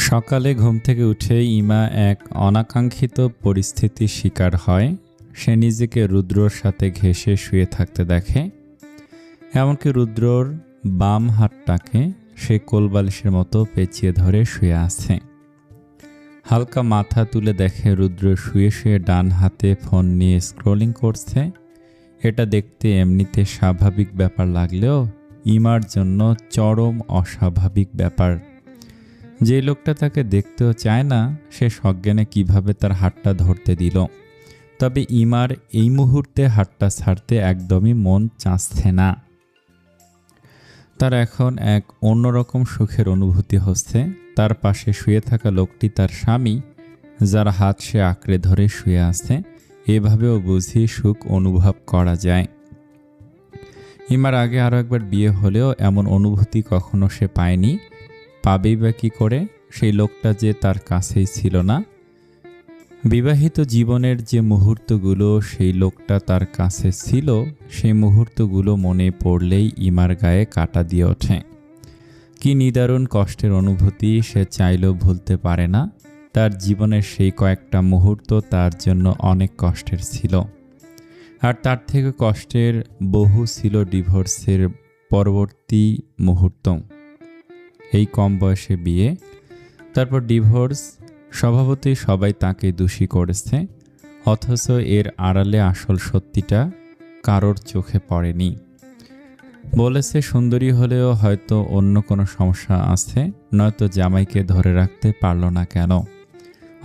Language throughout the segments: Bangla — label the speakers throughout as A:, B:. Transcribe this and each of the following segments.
A: সকালে ঘুম থেকে উঠে ইমা এক অনাকাঙ্ক্ষিত পরিস্থিতির শিকার হয়। সে নিজেকে রুদ্রর সাথে ঘেঁষে শুয়ে থাকতে দেখে। এমনকি রুদ্রর বাম হাতটাকে সে কোলবালিশের মতো পেঁচিয়ে ধরে শুয়ে আছে। হালকা মাথা তুলে দেখে রুদ্র শুয়ে শুয়ে ডান হাতে ফোন নিয়ে স্ক্রলিং করছে। এটা দেখতে এমনিতে স্বাভাবিক ব্যাপার লাগলেও ইমার জন্য চরম অস্বাভাবিক ব্যাপার। যে লোকটা তাকে দেখতেও চায় না, সে সজ্ঞানে কিভাবে তার হাতটা ধরতে দিল। তবে ইমার এই মুহূর্তে হাতটা ছাড়তে একদমই মন চাচ্ছে না। তার এখন এক অন্যরকম সুখের অনুভূতি হচ্ছে। তার পাশে শুয়ে থাকা লোকটি তার স্বামী, যার হাত সে আঁকড়ে ধরে শুয়ে আছে। এভাবেও বুঝি সুখ অনুভব করা যায়। ইমার আগে আরও একবার বিয়ে হলেও এমন অনুভূতি কখনো সে পায়নি। পাবেই বা কী করে? সেই লোকটা যে তার কাছেই ছিল না। বিবাহিত জীবনের যে মুহূর্তগুলো সেই লোকটা তার কাছে ছিল, সেই মুহূর্তগুলো মনে পড়লেই ইমার গায়ে কাঁটা দিয়ে ওঠে। কি নিদারুণ কষ্টের অনুভূতি, সে চাইলেও ভুলতে পারে না। তার জীবনের সেই কয়েকটা মুহূর্ত তার জন্য অনেক কষ্টের ছিল। আর তার থেকে কষ্টের বহু ছিল ডিভোর্সের পরবর্তী মুহূর্ত। এই কম বয়সে বিয়ে, তারপর ডিভোর্স। স্বভাবতই সবাই তাকে দোষী করেছে, অথচ এর আড়ালে আসল সত্যিটা কারোর চোখে পড়েনি। বলেছে সুন্দরী হলেও হয়তো অন্য কোনো সমস্যা আছে, নয়তো জামাইকে ধরে রাখতে পারল না কেন।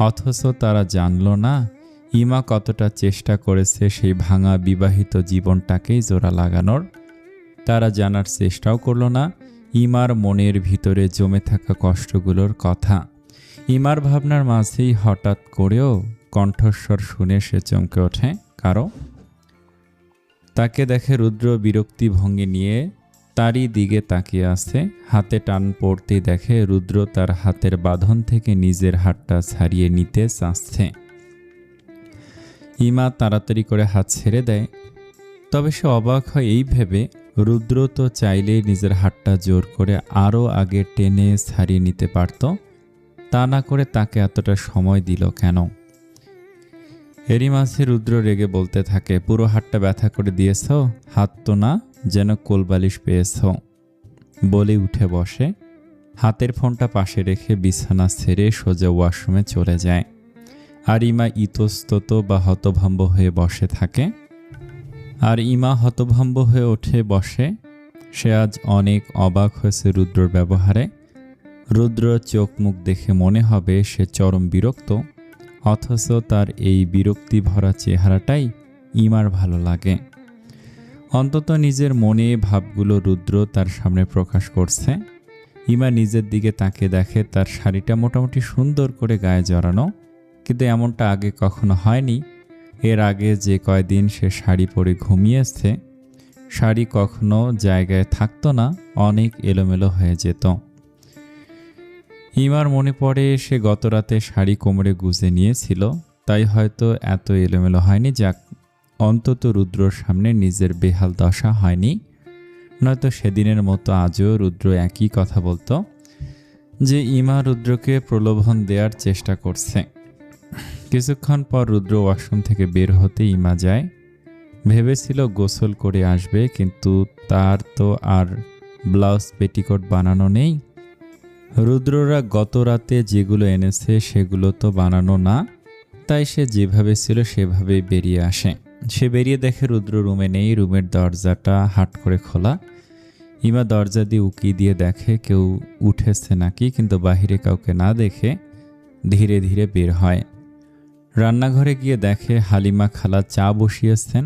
A: অথচ তারা জানল না ইমা কতটা চেষ্টা করেছে সেই ভাঙা বিবাহিত জীবনটাকেই জোড়া লাগানোর। তারা জানার চেষ্টাও করল না ইমার মনের ভিতরে জমে থাকা কষ্টগুলোর কথা। ইমার ভাবনার মাঝেই হঠাৎ করেও কণ্ঠস্বর শুনে সে চমকে ওঠে। তাকে দেখে রুদ্র বিরক্তি ভঙ্গি নিয়ে তারই দিকে তাকিয়ে আছে। হাতে টান পড়তেই দেখে রুদ্র তার হাতের বাঁধন থেকে নিজের হাতটা ছাড়িয়ে নিতে চাচ্ছে। ইমা তাড়াতাড়ি করে হাত ছেড়ে দেয়। তবে সে অবাক হয় এই ভেবে, রুদ্র তো চাইলেই নিজের হাতটা জোর করে আরও আগে টেনে ছাড়িয়ে নিতে পারত। তা না করে তাকে এতটা সময় দিল কেন? এরই মাঝে রুদ্র রেগে বলতে থাকে, পুরো হাতটা ব্যথা করে দিয়েছ, হাত তো না, যেন কোলবালিশ পেয়েছ। বলে উঠে বসে, হাতের ফোনটা পাশে রেখে বিছানা ছেড়ে সোজা ওয়াশরুমে চলে যায়। আর ইমা ইতস্তত বা হতভম্ব হয়ে বসে থাকে। সে আজ অনেক অবাক হয়েছে রুদ্রর ব্যবহারে। রুদ্র চোখ মুখ দেখে মনে হবে সে চরম বিরক্ত, অথচ তার এই বিরক্তি ভরা চেহারাটাই ইমার ভালো লাগে। অন্তত নিজের মনে ভাবগুলো রুদ্র তার সামনে প্রকাশ করছে। ইমা নিজের দিকে তাকিয়ে দেখে তার শাড়িটা মোটামুটি সুন্দর করে গায়ে জড়ানো, কিন্তু এমনটা আগে কখনো হয়নি। এর আগে যে কয়দিন সে শাড়ি পরে ঘুমিয়েছে, শাড়ি কখনো জায়গায় থাকতো না, অনেক এলোমেলো হয়ে যেত। ইমার মনে পড়ে সে গত রাতে শাড়ি কোমরে গুজে নিয়েছিল, তাই হয়তো এত এলোমেলো হয়নি। যাক, অন্তত রুদ্রর সামনে নিজের বেহাল দশা হয়নি। নয়তো সেদিনের মতো আজও রুদ্র একই কথা বলতো যে ইমা রুদ্রকে প্রলোভন দেওয়ার চেষ্টা করছে। কিছুক্ষণ পর রুদ্র ওয়াশরুম থেকে বের হতে ইমা যায়। ভেবেছিল গোসল করে আসবে, কিন্তু তার তো আর ব্লাউজ পেটিকোট বানানো নেই। রুদ্ররা গত রাতে যেগুলো এনেছে সেগুলো তো বানানো না, তাই সে যেভাবে ছিল সেভাবেই বেরিয়ে আসে। সে বেরিয়ে দেখে রুদ্র রুমে নেই। রুমের দরজাটা হাট করে খোলা। ইমা দরজা দিয়ে উকি দিয়ে দেখে কেউ উঠেছে নাকি, কিন্তু বাহিরে কাউকে না দেখে ধীরে ধীরে বের হয়। রান্নাঘরে গিয়ে দেখে হালিমা খালা চা বসিয়েছেন।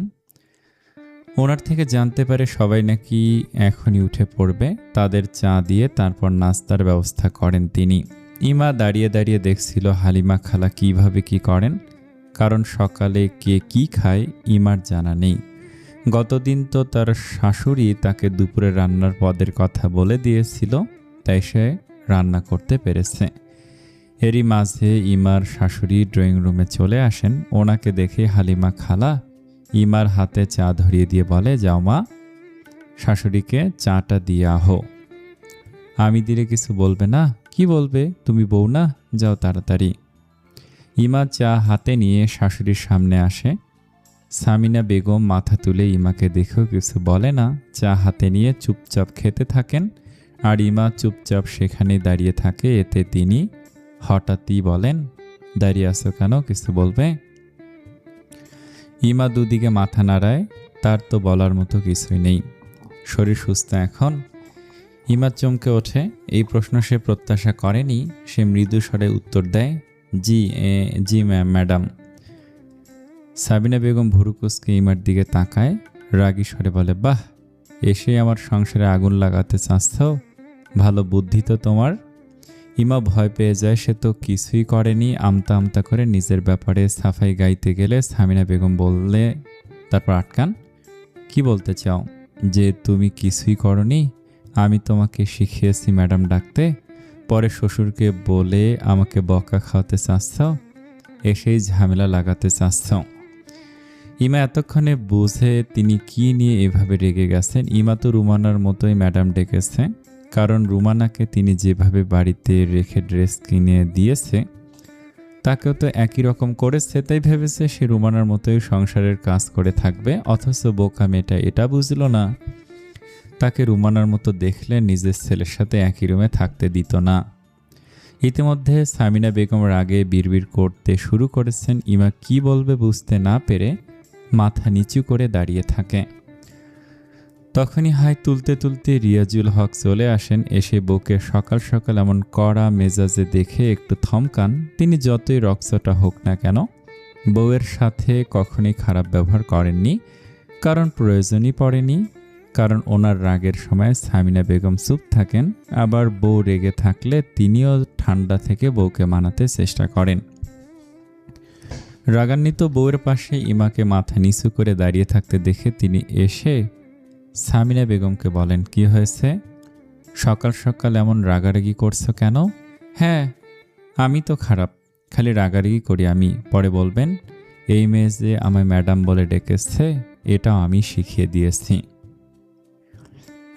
A: ওনার থেকে জানতে পারে সবাই নাকি এখনই উঠে পড়বে। তাদের চা দিয়ে তারপর নাস্তার ব্যবস্থা করেন তিনি। ইমা দাঁড়িয়ে দাঁড়িয়ে দেখছিল হালিমা খালা কিভাবে কি করেন, কারণ সকালে কে কি খায় ইমার জানা নেই। গতদিন তো তার শাশুড়ি তাকে দুপুরে রান্নার পদের কথা বলে দিয়েছিল, তাই সে রান্না করতে পেরেছে। এরই মাঝে ইমার শাশুড়ি ড্রয়িং রুমে চলে আসেন। ওনাকে দেখে হালিমা খালা ইমার হাতে চা ধরিয়ে দিয়ে বলে, যাও মা, শাশুড়িকে চাটা দিয়ে আহো। আমি দিলে কিছু বলবে না? কি বলবে, তুমি বউ না? যাও তাড়াতাড়ি। ইমা চা হাতে নিয়ে শাশুড়ির সামনে আসে। সামিনা বেগম মাথা তুলে ইমাকে দেখেও কিছু বলে না, চা হাতে নিয়ে চুপচাপ খেতে থাকেন। আর ইমা চুপচাপ সেখানেই দাঁড়িয়ে থাকে। এতে তিনি হঠাৎই বলেন, দাঁড়িয়ে আছো কেন, কিছু বলবে? ইমা দুদিকে মাথা নাড়ায়, তার তো বলার মতো কিছুই নেই। শরীর সুস্থ এখন? ইমা চমকে ওঠে। এই প্রশ্ন সে প্রত্যাশা করেনি। সে মৃদু স্বরে উত্তর দেয়, জি জি ম্যাডাম। সাবিনা বেগম ভুরু কুঁচকে ইমার দিকে তাকায়, রাগী স্বরে বলে, বাহ, এসে আমার সংসারে আগুন লাগাতে চাচ্ছ? ভালো বুদ্ধি তো তোমার। ইমা ভয় পেয়ে যায়, সে তো কিছুই করেনি। আমতা আমতা করে নিজের ব্যাপারে সাফাই গাইতে গেলে সামিনা বেগম বললে, তারপর আটকান। কি বলতে চাও? যে তুমি কিছুই করনি? আমি তোমাকে শিখিয়েছি ম্যাডাম ডাকতে, পরে শ্বশুরকে বলে আমাকে বকা খাওয়াতে চাচ্ছ? এসেই ঝামেলা লাগাতে চাচ্ছ। ইমা এতক্ষণে বুঝে তিনি কি নিয়ে এভাবে রেগে গেছেন। ইমা তো রুমানার মতোই ম্যাডাম ডেকেছে, কারণ রুমানাকে তিনি যেভাবে বাড়িতে রেখে ড্রেস কিনে দিয়েছে তাকেও তো একই রকম করেছে, তাই ভেবেছে সে রুমানার মতোই সংসারের কাজ করে থাকবে। অথচ বোকা মেয়েটা এটা বুঝলো না, তাকে রুমানার মতো দেখলে নিজের ছেলের সাথে একই রুমে থাকতে দিত না। ইতিমধ্যে সামিনা বেগম রাগে বিড়বিড় করতে শুরু করেছেন। ইমা কি বলবে বুঝতে না পেরে মাথা নিচু করে দাঁড়িয়ে থাকে। তখনই হাই তুলতে তুলতে রিয়াজুল হক চলে আসেন। এসে বউকে সকাল সকাল এমন কড়া মেজাজে দেখে একটু থমকান। তিনি যতই রক্সটা হোক না কেন বউয়ের সাথে কখনোই খারাপ ব্যবহার করেননি, কারণ প্রয়োজনই পড়েনি। কারণ ওনার রাগের সময় সামিনা বেগম চুপ থাকেন, আবার বউ রেগে থাকলে তিনিও ঠান্ডা থেকে বউকে মানাতে চেষ্টা করেন। রাগান্বিত বউয়ের পাশে ইমাকে মাথা নিচু করে দাঁড়িয়ে থাকতে দেখে তিনি এসে সামিনা বেগমকে বলেন, কি হয়েছে? সকাল সকাল এমন রাগারাগি করছো কেন? হ্যাঁ, আমি তো খারাপ, খালি রাগারাগি করি আমি। পরে বলবেন এই মেয়ে যে আমায় ম্যাডাম বলে ডেকেছে, এটাও আমি শিখিয়ে দিয়েছি।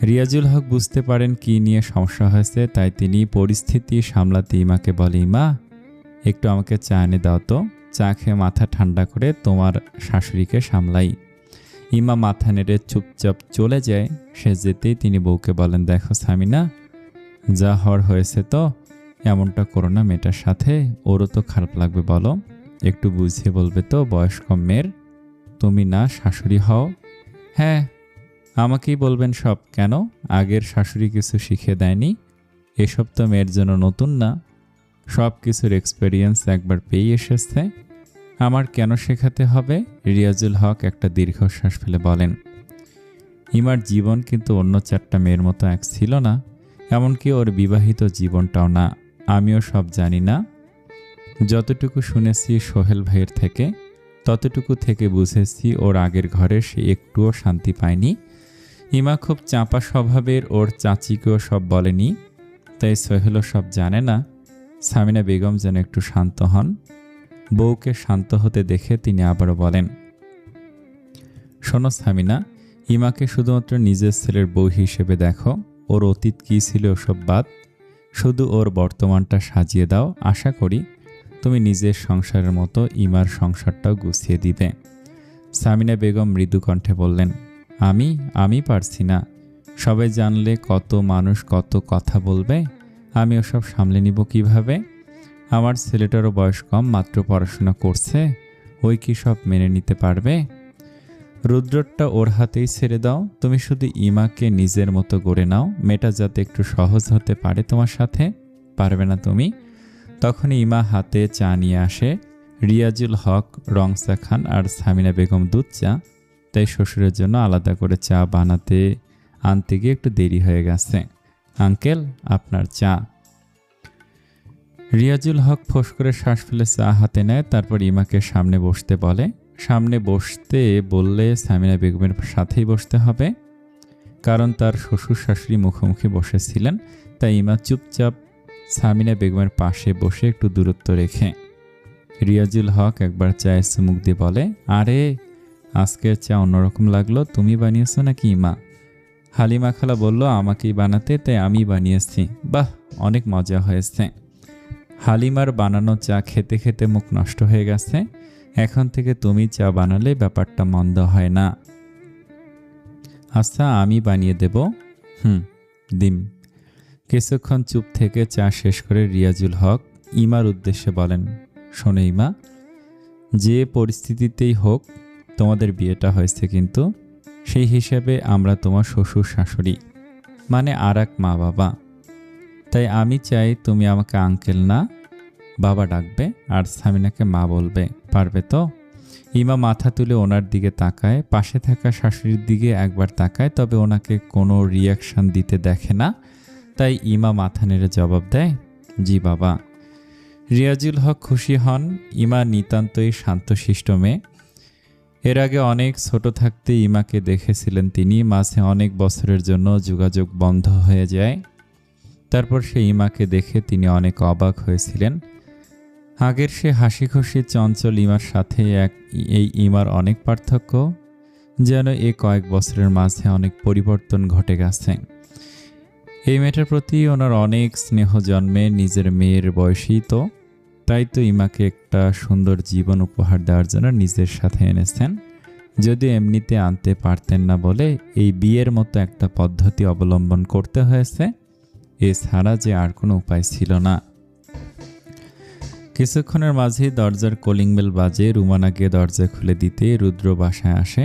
A: রিয়াজুল হক বুঝতে পারেন কি নিয়ে সমস্যা হয়েছে, তাই তিনি পরিস্থিতি সামলাতে ইমাকে বলে, ইমা একটু আমাকে চা এনে দাও তো, চা খেয়ে মাথা ঠান্ডা করে তোমার শাশুড়িকে সামলাই। ইমা মাথা নেড়ে চুপচাপ চলে যায়। সে যেতেই তিনি বউকে বলেন, দেখো সামিনা, যা হওয়ার হয়েছে তো, এমনটা করো না মেয়েটার সাথে, ওরও তো খারাপ লাগবে, বলো। একটু বুঝিয়ে বলবে তো, বয়স্ক মেয়ের, তুমি না শাশুড়ি হও। হ্যাঁ, আমাকেই বলবেন সব। কেন, আগের শাশুড়ি কিছু শিখে দেয়নি? এসব তো মেয়ের জন্য নতুন না, সব কিছুর এক্সপেরিয়েন্স একবার পেয়ে এসেছে, আমার কেন শেখাতে হবে? রিয়াজুল হক একটা দীর্ঘশ্বাস ফেলে বলেন, ইমার জীবন কিন্তু অন্য 4টা মেয়ের মতো এক ছিল না, এমনকি ওর বিবাহিত জীবনটাও না। আমিও সব জানি না, যতটুকু শুনেছি সোহেল ভাইয়ের থেকে, ততটুকু থেকে বুঝেছি ওর আগের ঘরে সে একটুও শান্তি পায়নি। ইমা খুব চাপা স্বভাবের, ওর চাচিকেও সব বলেনি, তাই সোহেলও সব জানে না। সামিনা বেগম যেন একটু শান্ত হন। বউকে শান্ত হতে দেখে তিনি আবারও বলেন, শোনো সামিনা, ইমাকে শুধুমাত্র নিজের ছেলের বউ হিসেবে দেখো। ওর অতীত কী ছিল ওসব বাদ, শুধু ওর বর্তমানটা সাজিয়ে দাও। আশা করি তুমি নিজের সংসারের মতো ইমার সংসারটাও গুছিয়ে দিবে। সামিনা বেগম মৃদু কণ্ঠে বললেন, আমি পারছি না। সবাই জানলে কত মানুষ কত কথা বলবে, আমি ওসব সামলে নিব কিভাবে? আমার ছেলেটারও বয়স কম, মাত্র পড়াশোনা করছে, ওই কি সব মেনে নিতে পারবে? রুদ্রটা ওর হাতেই ছেড়ে দাও। তুমি শুধু ইমাকে নিজের মতো গড়ে নাও, মেয়েটা যাতে একটু সহজ হতে পারে তোমার সাথে। পারবে না তুমি? তখনই ইমা হাতে চা নিয়ে আসে। রিয়াজুল হক রং চা খান আর সামিনা বেগম দুধ চা, তাই শ্বশুরের জন্য আলাদা করে চা বানাতে আনতে গিয়ে একটু দেরি হয়ে গেছে। আঙ্কেল, আপনার চা। রিয়াজুল হক ফোঁস করে শ্বাস ফেলে চা হাতে নেয়, তারপর ইমাকে সামনে বসতে বলে। সামনে বসতে বললে সামিনা বেগমের সাথেই বসতে হবে, কারণ তার শ্বশুর শাশুড়ি মুখোমুখি বসেছিলেন। তাই ইমা চুপচাপ সামিনা বেগমের পাশে বসে একটু দূরত্ব রেখে। রিয়াজুল হক একবার চায়ে চুমুক দিয়ে বলে, আরে আজকের চা অন্যরকম লাগলো, তুমি বানিয়েছো নাকি ইমা? হালিমা খালা বলল, আমাকেই বানাতে, তাই আমি বানিয়েছি। বাহ, অনেক মজা হয়েছে। হালিমার বানানো চা খেতে খেতে মুখ নষ্ট হয়ে গেছে। এখন থেকে তুমি চা বানালে ব্যাপারটা মন্দ হয় না। আচ্ছা, আমি বানিয়ে দেব। দিম। কিছুক্ষণ চুপ থেকে চা শেষ করে রিয়াজুল হক ইমার উদ্দেশ্যে বলেন, শোনো ইমা, যে পরিস্থিতিতেই হোক তোমাদের বিয়েটা হয়েছে, কিন্তু সেই হিসাবে আমরা তোমার শ্বশুর শাশুড়ি, মানে আর এক মা বাবা। তাই আমি চাই তুমি আমাকে আঙ্কেল না বাবা ডাকবে, আর সামিনাকে মা বলবে। পারবে তো? ইমা মাথা তুলে ওনার দিকে তাকায়, পাশে থাকা শাশুড়ির দিকে একবার তাকায়, তবে ওনাকে কোনো রিয়াকশন দিতে দেখে না। তাই ইমা মাথা নেড়ে জবাব দেয়, জি বাবা। রিয়াজুল হক খুশি হন। ইমা নিতান্তই শান্তশিষ্ট মেয়ে। এর আগে অনেক ছোট থাকতে ইমাকে দেখেছিলেন তিনি। মাঝে অনেক বছরের জন্য যোগাযোগ বন্ধ হয়ে যায়। তারপর সে ইমাকে দেখে তিনি অনেক অবাক হয়েছিলেন। আগের সে হাসি খুশি চঞ্চল ইমার সাথে এই ইমার অনেক পার্থক্য, যেন এ কয়েক বছরের মাঝে অনেক পরিবর্তন ঘটে গেছে। এই মেয়েটার প্রতি ওনার অনেক স্নেহ জন্মে, নিজের মেয়ের বয়সী তো। তাই তো ইমাকে একটা সুন্দর জীবন উপহার দেওয়ার জন্য নিজের সাথে এনেছেন। যদিও এমনিতে আনতে পারতেন না বলে এই বিয়ের মতো একটা পদ্ধতি অবলম্বন করতে হয়েছে, এছাড়া যে আর কোনো উপায় ছিল না। কিছুক্ষণের মাঝেই দরজার কলিং বেল বাজে। রুমানা গিয়ে দরজা খুলে দিতে রুদ্র বাসায় আসে।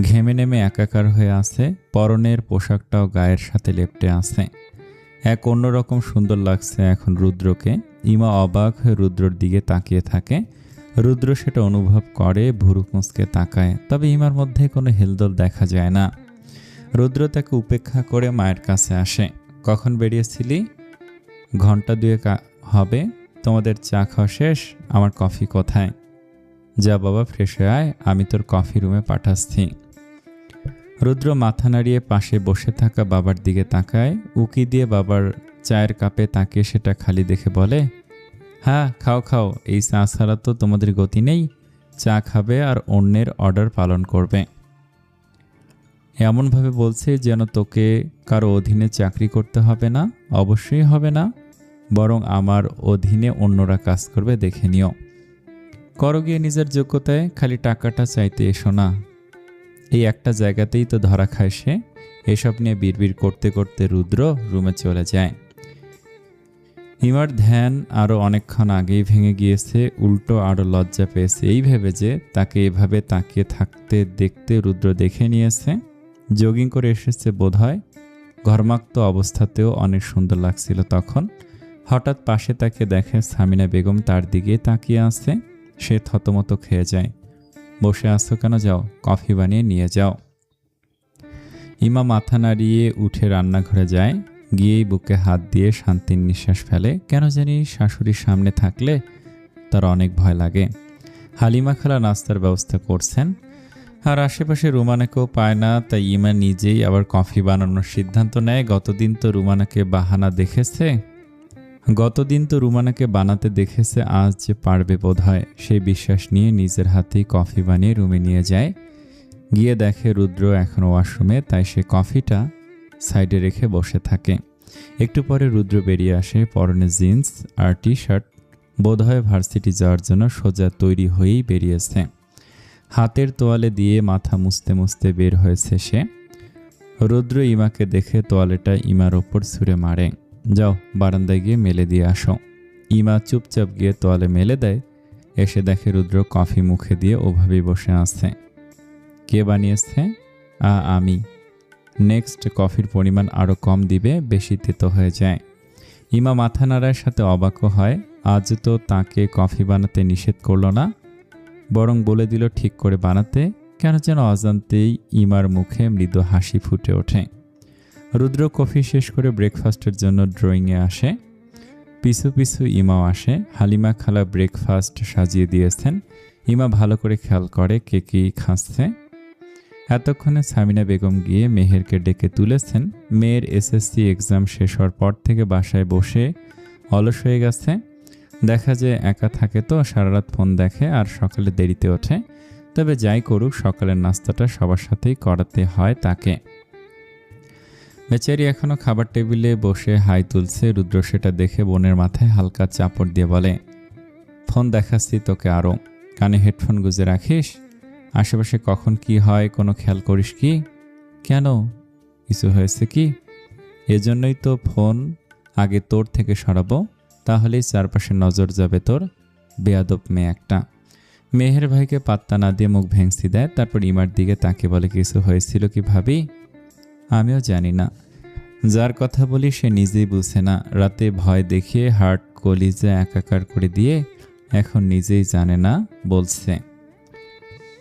A: ঘেমে নেমে একাকার হয়ে আছে, পরনের পোশাকটাও গায়ের সাথে লেপ্টে আছে। এক অন্যরকম সুন্দর লাগছে এখন রুদ্রকে। ইমা অবাক হয়ে রুদ্রর দিকে তাকিয়ে থাকে। রুদ্র সেটা অনুভব করে, ভুরু কুঁচকে তাকায়, তবে ইমার মধ্যে কোনো হেলদোল দেখা যায় না। রুদ্র তাকে উপেক্ষা করে মায়ের কাছে আসে। কখন বেরিয়েছিলি? ঘন্টা দুয়েক হবে। তোমাদের চা খাওয়া শেষ? আমার কফি কোথায়? যা বাবা, ফ্রেশ হয়ে আয়, আমি তোর কফি রুমে পাঠাচ্ছি। রুদ্র মাথা নাড়িয়ে পাশে বসে থাকা বাবার দিকে তাকায়। উকি দিয়ে বাবার চায়ের কাপে তাকিয়ে সেটা খালি দেখে বলে, হ্যাঁ খাও খাও, এই চা ছাড়া তো তোমাদের গতি নেই। চা খাবে আর অন্যের অর্ডার পালন করবে। এমনভাবে বলছে যেন তোকে কারো অধীনে চাকরি করতে হবে না। অবশ্যই হবে না, বরং আমার অধীনে অন্যরা কাজ করবে, দেখে নিও। করো গিয়ে নিজের যোগ্যতায়, খালি টাকাটা চাইতে এসো না। এই একটা জায়গাতেই তো ধরা খায় সে। এসব নিয়ে বিড়বিড় করতে করতে রুদ্র রুমে চলে যায়। ইমার ধ্যান আরও অনেকক্ষণ আগেই ভেঙে গিয়েছে। উল্টো আরও লজ্জা পেয়েছে এই ভেবে যে তাকে এভাবে তাকিয়ে থাকতে দেখতে রুদ্র দেখে নিয়েছে। জগিং করে এসেছে বোধহয়। ঘর্মাক্ত অবস্থাতেও অনেক সুন্দর লাগছিল তখন। হঠাৎ পাশে তাকে দেখে সামিনা বেগম তার দিকে তাকিয়ে আছে। সে থতমত খেয়ে যায়। বসে আছো কেন? যাও, কফি বানিয়ে নিয়ে যাও। ইমা মাথা নাড়িয়ে উঠে রান্নাঘরে যায়। গিয়েই বুকে হাত দিয়ে শান্তির নিঃশ্বাস ফেলে। কেন জানি শাশুড়ির সামনে থাকলে তার অনেক ভয় লাগে। হালিমা খালা নাস্তার ব্যবস্থা করছেন, আর আশেপাশে রুমানাকেও পায় না। তাই ইমা নিজেই আবার কফি বানানোর সিদ্ধান্ত নেয়। গতদিন তো রুমানাকে বানাতে দেখেছে, আজ যে পারবে বোধহয়। সেই বিশ্বাস নিয়ে নিজের হাতেই কফি বানিয়ে রুমে নিয়ে যায়। গিয়ে দেখে রুদ্র এখনও ওয়াশরুমে, তাই সে কফিটা সাইডে রেখে বসে থাকে। একটু পরে রুদ্র বেরিয়ে আসে, পরনে জিন্স আর টি শার্ট। বোধহয় ভার্সিটি যাওয়ার জন্য সোজা তৈরি হয়েই বেরিয়েছে। হাতের তোয়ালে দিয়ে মাথা মুছতে মুছতে বের হয়েছে সে। রুদ্র ইমাকে দেখে তোয়ালেটা ইমার ওপর ছুঁড়ে মারে। যাও, বারান্দায় গিয়ে মেলে দিয়ে আসো। ইমা চুপচাপ গিয়ে তোয়ালে মেলে দেয়। এসে দেখে রুদ্র কফি মুখে দিয়ে ওভাবেই বসে আছে। কে বানিয়েছে? আমি। নেক্সট কফির পরিমাণ আরও কম দিবে, বেশি তেতো হয়ে যায়। ইমা মাথা নাড়ার সাথে অবাকও হয়। আজ তো তাকে কফি বানাতে নিষেধ করলো না, বরং বলে দিল ঠিক করে বানাতে। কেন যেন অজান্তেই ইমার মুখে মৃদু হাসি ফুটে ওঠে। রুদ্র কফি শেষ করে ব্রেকফাস্টের জন্য ড্রয়িংয়ে আসে। পিছু পিছু ইমাও আসে। হালিমা খালা ব্রেকফাস্ট সাজিয়ে দিয়েছেন। ইমা ভালো করে খেয়াল করে কে কী খাচ্ছে। এতক্ষণে সামিনা বেগম গিয়ে মেহেরকে ডেকে তুলেছেন। মেয়ের এসএসসি এক্সাম শেষ হওয়ার পর থেকে বাসায় বসে অলস হয়ে গেছে। দেখা যায় একা থাকে তো সারা রাত ফোন দেখে আর সকালে দেরিতে ওঠে। তবে যাই করুক, সকালের নাস্তাটা সবার সাথেই করাতে হয় তাকে। বেচারি এখনো খাবার টেবিলে বসে হাই তুলছে। রুদ্র সেটা দেখে বোনের মাথায় হালকা চাপড় দিয়ে বলে, ফোন দেখাচ্ছি তোকে আরও, কানে হেডফোন গুঁজে রাখিস? আশেপাশে কখন কি হয় কোনো খেয়াল করিস কি? কেন, কিছু হয়েছে কি? এজন্যই তো ফোন আগে তোর থেকে সরাবো, তাহলেই চারপাশে নজর যাবে তোর। বেয়াদব মেয়ে একটা। মেহের ভাইকে পাত্তা না দিয়ে মুখ ভেঙসি দেয়, তারপর ইমার দিকে তাকে বলে, কিছু হয়েছিল কি ভাবি? আমিও জানি না। যার কথা বলি সে নিজেই বুঝে না। রাতে ভয় দেখিয়ে হার্ট কলিজা একাকার করে দিয়ে এখন নিজেই জানে না বলছে।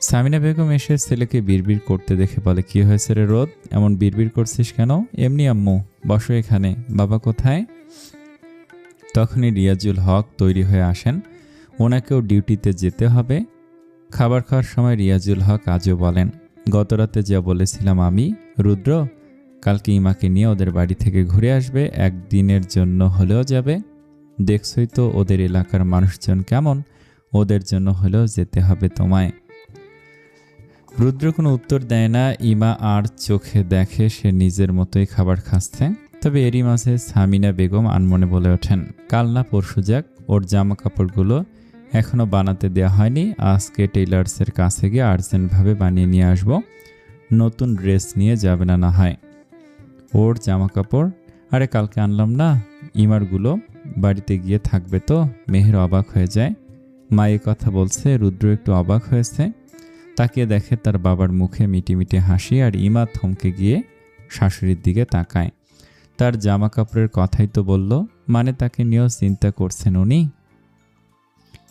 A: সামিনা বেগম এসে ছেলেকে বিড়বিড় করতে দেখে বলে, কি হয়েছে রে রোদ, এমন বিড়বিড় করছিস কেন? এমনি আম্মু। বসো এখানে। বাবা কোথায়? তখনই রিয়াজুল হক তৈরি হয়ে আসেন। ওনাকেও ডিউটিতে যেতে হবে। খাবার খাওয়ার সময় রিয়াজুল হক আজও বলেন, গতরাতে যা বলেছিলাম আমি, রুদ্র কালকে ইমাকে নিয়ে ওদের বাড়ি থেকে ঘুরে আসবে, একদিনের জন্য হলেও যাবে। দেখছই তো ওদের এলাকার মানুষজন কেমন, ওদের জন্য হলেও যেতে হবে তোমায়। রুদ্র কোনো উত্তর দেয় না। ইমা আর চোখে দেখে সে নিজের মতোই খাবার খাচ্ছে। তবে এরই মাঝে সামিনা বেগম আনমনে বলে ওঠেন, কাল না পরশু যাক, ওর জামা কাপড়গুলো এখনও বানাতে দেওয়া হয়নি। আজকে টেইলার্সের কাছে গিয়ে আর্জেন্টভাবে বানিয়ে নিয়ে আসবো। নতুন ড্রেস নিয়ে যাবে না, না হয়। ওর জামা কাপড়? আরে কালকে আনলাম না। ইমারগুলো বাড়িতে গিয়ে থাকবে তো? মেহের অবাক হয়ে যায়। মা এ কথা বলছে। রুদ্র একটু অবাক হয়েছে। তাকিয়ে দেখে তার বাবার মুখে মিটিমিটি হাসি, আর ইমা থমকে গিয়ে শাশুড়ির দিকে তাকায়। তার জামা কাপড়ের কথাই তো বলল, মানে তাকে নিয়েও চিন্তা করছেন উনি?